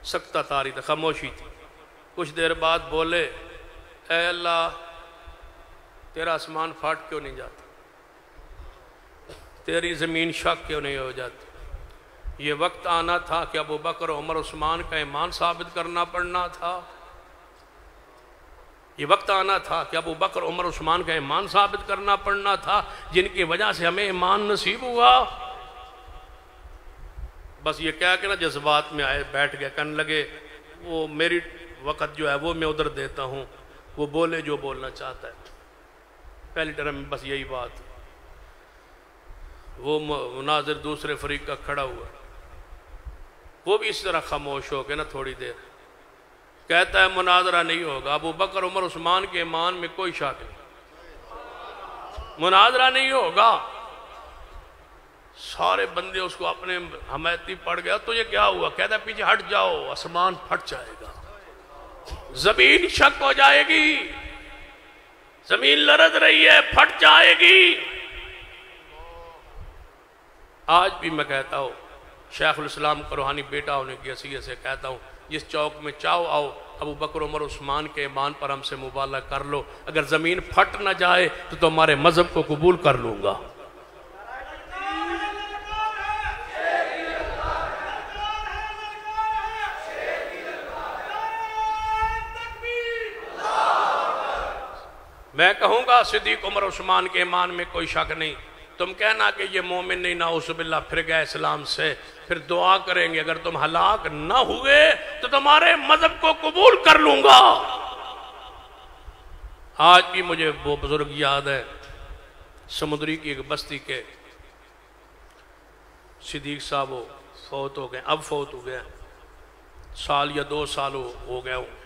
سکتہ تاری تھا، خاموشی تھی۔ کچھ دیر بعد بولے اے اللہ تیرا آسمان پھاٹ کیوں نہیں جاتا، تیری زمین شک کیوں نہیں ہو جاتی؟ یہ وقت آنا تھا کہ ابو بکر عمر عثمان کا ایمان ثابت کرنا پڑنا تھا، یہ وقت آنا تھا کہ ابو بکر عمر عثمان کا ایمان ثابت کرنا پڑنا تھا، جن کی وجہ سے ہمیں ایمان نصیب ہوا۔ بس یہ کہہ کے نا جذبات میں آئے، بیٹھ گئے، کہنے لگے وہ میری وقت جو ہے وہ میں ادھر دیتا ہوں، وہ بولے جو بولنا چاہتا ہے۔ پہلی ٹرم میں بس یہی بات۔ وہ مناظر دوسرے فریق کا کھڑا ہوا، وہ بھی اس طرح خاموش ہو کے نا تھوڑی دیر کہتا ہے مناظرہ نہیں ہوگا، ابو بکر عمر عثمان کے ایمان میں کوئی شک نہیں، مناظرہ نہیں ہوگا۔ سارے بندے اس کو اپنے حمایتی پڑ گیا، تو یہ کیا ہوا؟ کہتا ہے پیچھے ہٹ جاؤ، آسمان پھٹ جائے گا، زمین شک ہو جائے گی، زمین لرز رہی ہے، پھٹ جائے گی۔ آج بھی میں کہتا ہوں، شیخ الاسلام کا روحانی بیٹا ہونے کی حیثیت سے کہتا ہوں، جس چوک میں چاہو آؤ، ابو بکر عمر عثمان کے ایمان پر ہم سے مبالغہ کر لو، اگر زمین پھٹ نہ جائے تو تمہارے مذہب کو قبول کر لوں گا۔ میں کہوں گا صدیق عمر عثمان کے ایمان میں کوئی شک نہیں، تم کہنا کہ یہ مومن نہیں، نعوذ باللہ پھر گئے اسلام سے، پھر دعا کریں گے اگر تم ہلاک نہ ہوئے تو تمہارے مذہب کو قبول کر لوں گا۔ آج بھی مجھے وہ بزرگ یاد ہے، سمندری کی ایک بستی کے صدیق صاحب وہ فوت ہو گئے، اب فوت ہو گئے، سال یا 2 سال ہو گئے ہوں۔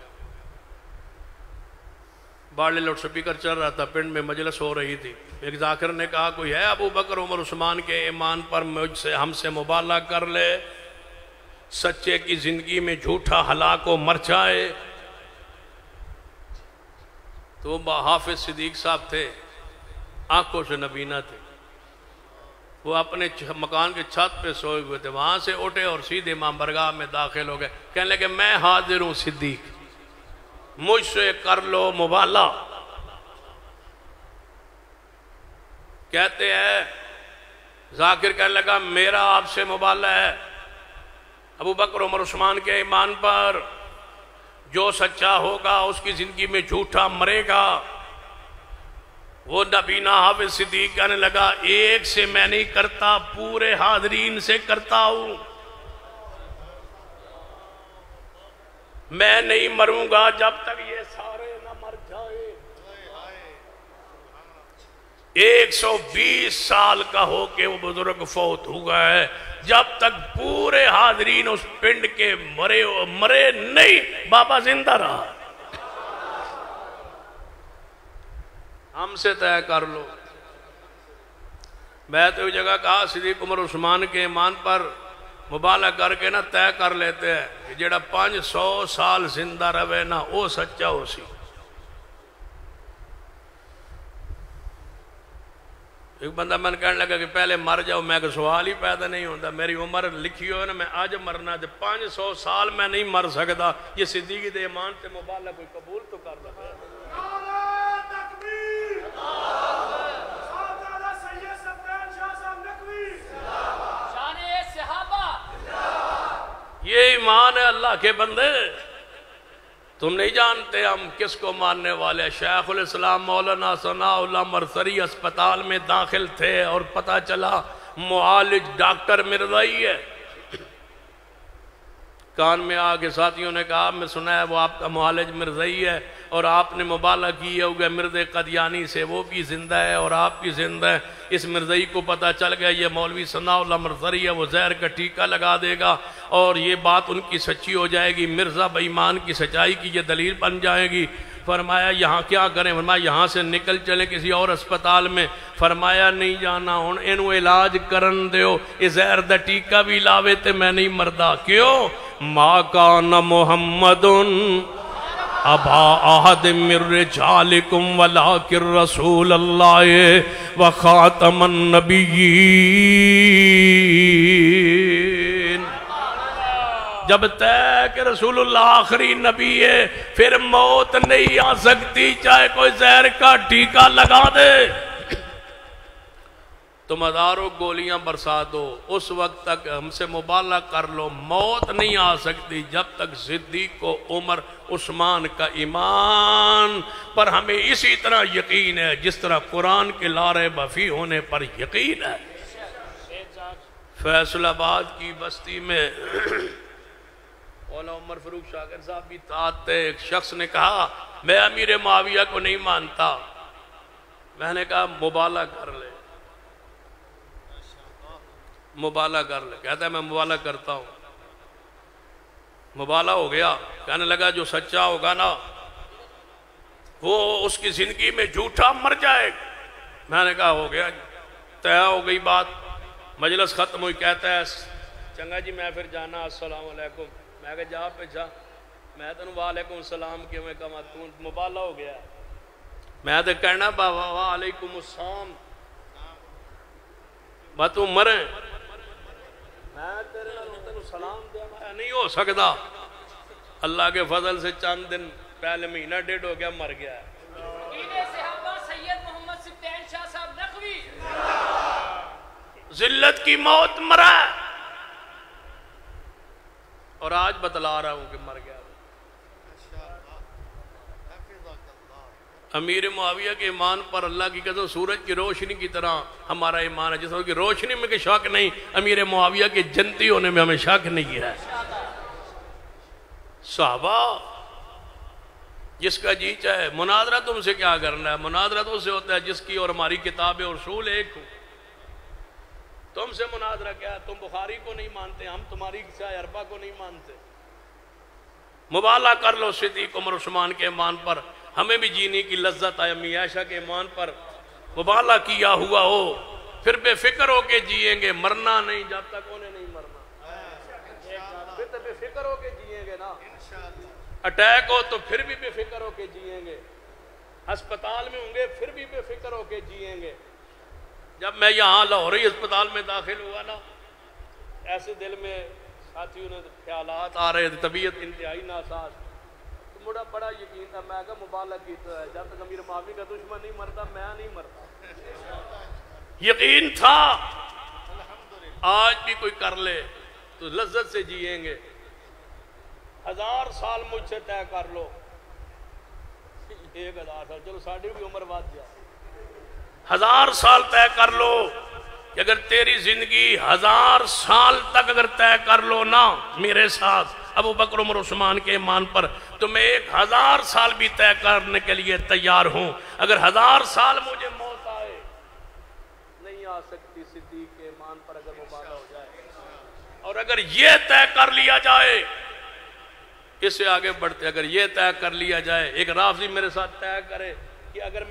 باڑے لاؤڈ سپیکر چل رہا تھا، پنڈ میں مجلس ہو رہی تھی، ایک ذاکر نے کہا کوئی ہے ابو بکر عمر عثمان کے ایمان پر ہم سے مبالغہ کر لے، سچے کی زندگی میں جھوٹا ہلاک و مر جائے۔ تو حافظ صدیق صاحب تھے، آنکھوں سے نبینہ تھے، وہ اپنے مکان کے چھت پہ سوئے ہوئے تھے، وہاں سے اٹھے اور سیدھے امام برگاہ میں داخل ہو گئے، کہنے لگے میں حاضر ہوں صدیق، مجھ سے کر لو مبالغہ۔ کہتے ہیں ذاکر کہنے لگا میرا آپ سے مبالغہ ہے ابو بکر عمر عثمان کے ایمان پر، جو سچا ہوگا اس کی زندگی میں جھوٹا مرے گا۔ وہ نبینہ حافظ صدیق کہنے لگا ایک سے میں نہیں کرتا، پورے حاضرین سے کرتا ہوں، میں نہیں مروں گا جب تک یہ سارے نہ مر جائے۔ 120 سال کا ہو کے وہ بزرگ فوت ہوا ہے، جب تک پورے حاضرین اس پنڈ کے مرے نہیں، بابا زندہ رہا۔ ہم سے طے کر لو۔ میں تو ایک جگہ کہا صدیق عمر عثمان کے ایمان پر مبالغہ کر کے نہ طے کر لیتے ہیں کہ جڑا 500 سال زندہ رہے نا وہ سچا ہو سی۔ ایک بندہ من کہنے لگا کہ پہلے مر جاؤ، میں کہ سوال ہی پیدا نہیں ہوتا، میری عمر لکھی ہوئے نا، میں آج مرنا دے 500 سال میں نہیں مر سکتا، یہ صدیقی دے ایمان سے مبالغہ کوئی قبول تو کر لگا۔ یہ ایمان ہے اللہ کے بندے، تم نہیں جانتے ہم کس کو ماننے والے۔ شیخ الاسلام مولانا ثناء اللہ مرثری اسپتال میں داخل تھے اور پتہ چلا معالج ڈاکٹر مرزائی ہے۔ کان میں آگے ساتھیوں نے کہا میں سنا ہے وہ آپ کا معالج مرزائی ہے اور آپ نے مبالغہ کی ہوگا مرز قدیانی سے، وہ بھی زندہ ہے اور آپ بھی زندہ ہے۔ اس مرزائی کو پتہ چل گیا یہ مولوی ثناء اللہ مرثری ہے، وہ زہر کا ٹیکہ لگا دے گا اور یہ بات ان کی سچی ہو جائے گی، مرزا بے ایمان کی سچائی کی یہ دلیل بن جائے گی۔ فرمایا یہاں کیا کریں؟ فرمایا یہاں سے نکل چلیں کسی اور اسپتال میں۔ فرمایا نہیں جانا، ہن انہوں علاج کرن دیو، یہ زہر دا ٹیکہ بھی لاوے تے میں نہیں مردہ۔ کیوں؟ ما کان محمد ابا احد من رجالکم ولکن رسول اللہ وخاتم النبیین۔ جب طے کہ رسول اللہ آخری نبی ہے پھر موت نہیں آ سکتی، چاہے کوئی زہر کا ٹیکہ لگا دے۔ تم ہزاروں گولیاں برسا دو، اس وقت تک ہم سے مبالغہ کر لو، موت نہیں آ سکتی جب تک صدیق و عمر عثمان کا ایمان پر ہمیں اسی طرح یقین ہے جس طرح قرآن کے لا ریب فیہ ہونے پر یقین ہے۔ فیصل آباد کی بستی میں مولانا عمر فاروق شاکر صاحب بھی تعت تھے، ایک شخص نے کہا میں امیر معاویہ کو نہیں مانتا۔ میں نے کہا مبالغہ کر لے، مبالغہ کر لے۔ کہتا ہے میں مبالغہ کرتا ہوں۔ مبالغہ ہو گیا، کہنے لگا جو سچا ہوگا نا وہ اس کی زندگی میں جھوٹا مر جائے گا۔ میں نے کہا ہو گیا، طے ہو گئی بات، مجلس ختم ہوئی۔ کہتا ہے چنگا جی میں پھر جانا، السلام علیکم۔ میں کہا جا پہ جا، میں تو وعلیکم السلام کیا، میں کہا تو مبالغہ ہو گیا۔ میں تو کہنا بابا وعلیکم السلام با تو مریں، میں تیرے تینوں سلام دیا، میں نہیں ہو سکتا۔ اللہ کے فضل سے چند دن پہلے مہینہ ڈیڑھ ہو گیا، مر گیا ہے۔ صحابہ سید محمد سبتین شاہ صاحب نقوی ذلت کی موت مرا ہے اور آج بتلا رہا ہوں کہ مر گیا۔ امیر معاویہ کے ایمان پر اللہ کی قسم سورج کی روشنی کی طرح ہمارا ایمان ہے. جس طرح کی روشنی میں کہ شک نہیں، امیر معاویہ کے جنتی ہونے میں ہمیں شک نہیں ہے. صحابہ جس کا جی چاہے مناظرہ تم سے کیا کرنا ہے؟ مناظرہ تو اس سے ہوتا ہے جس کی اور ہماری کتاب اصول ایک ہو. تم سے مناظرہ کیا ہے؟ تم بخاری کو نہیں مانتے، ہم تمہاری سیاہ اربع کو نہیں مانتے. مبالغہ کر لو صدیق عمر عثمان کے ایمان پر، ہمیں بھی جینے کی لذت ہے. امی عائشہ کے ایمان پر مبالغہ کیا ہوا ہو، پھر بے فکر ہو کے جئیں گے. مرنا نہیں جب تک انہیں نہیں مرنا، پھر تو بے فکر ہو کے جئیں گے نا. اٹیک ہو تو پھر بھی بے فکر ہو کے جئیں گے. ہسپتال میں ہوں گے پھر بھی بے فکر ہو کے جئیں گے. جب میں یہاں لاہوری ہسپتال میں داخل ہوا نا، ایسے دل میں ساتھیوں نے خیالات آ رہے تھے، طبیعت انتہائی ناساز. تو مجھے بڑا یقین تھا، میں کہا مبالغہ کیتا ہے، جب تک امیر معاویہ کا دشمن نہیں مرتا میں نہیں مرتا. یقین تھا آج بھی کوئی کر لے تو لذت سے جئیں گے. 1000 سال مجھ سے طے کر لو. 1000 سال چلو ساڑھی بھی عمر بات جائے. 1000 سال طے کر لو کہ اگر تیری زندگی 1000 سال تک اگر طے کر لو نا میرے ساتھ ابو بکر عمر عثمان کے ایمان پر، تو میں 1000 سال بھی طے کرنے کے لیے تیار ہوں. اگر 1000 سال مجھے موت آئے نہیں آ سکتی صدیق کے ایمان پر اگر مبالغہ ہو جائے. اور اگر یہ طے کر لیا جائے، اس سے آگے بڑھتے، اگر یہ طے کر لیا جائے، ایک رافضی میرے ساتھ طے کرے کہ اگر میں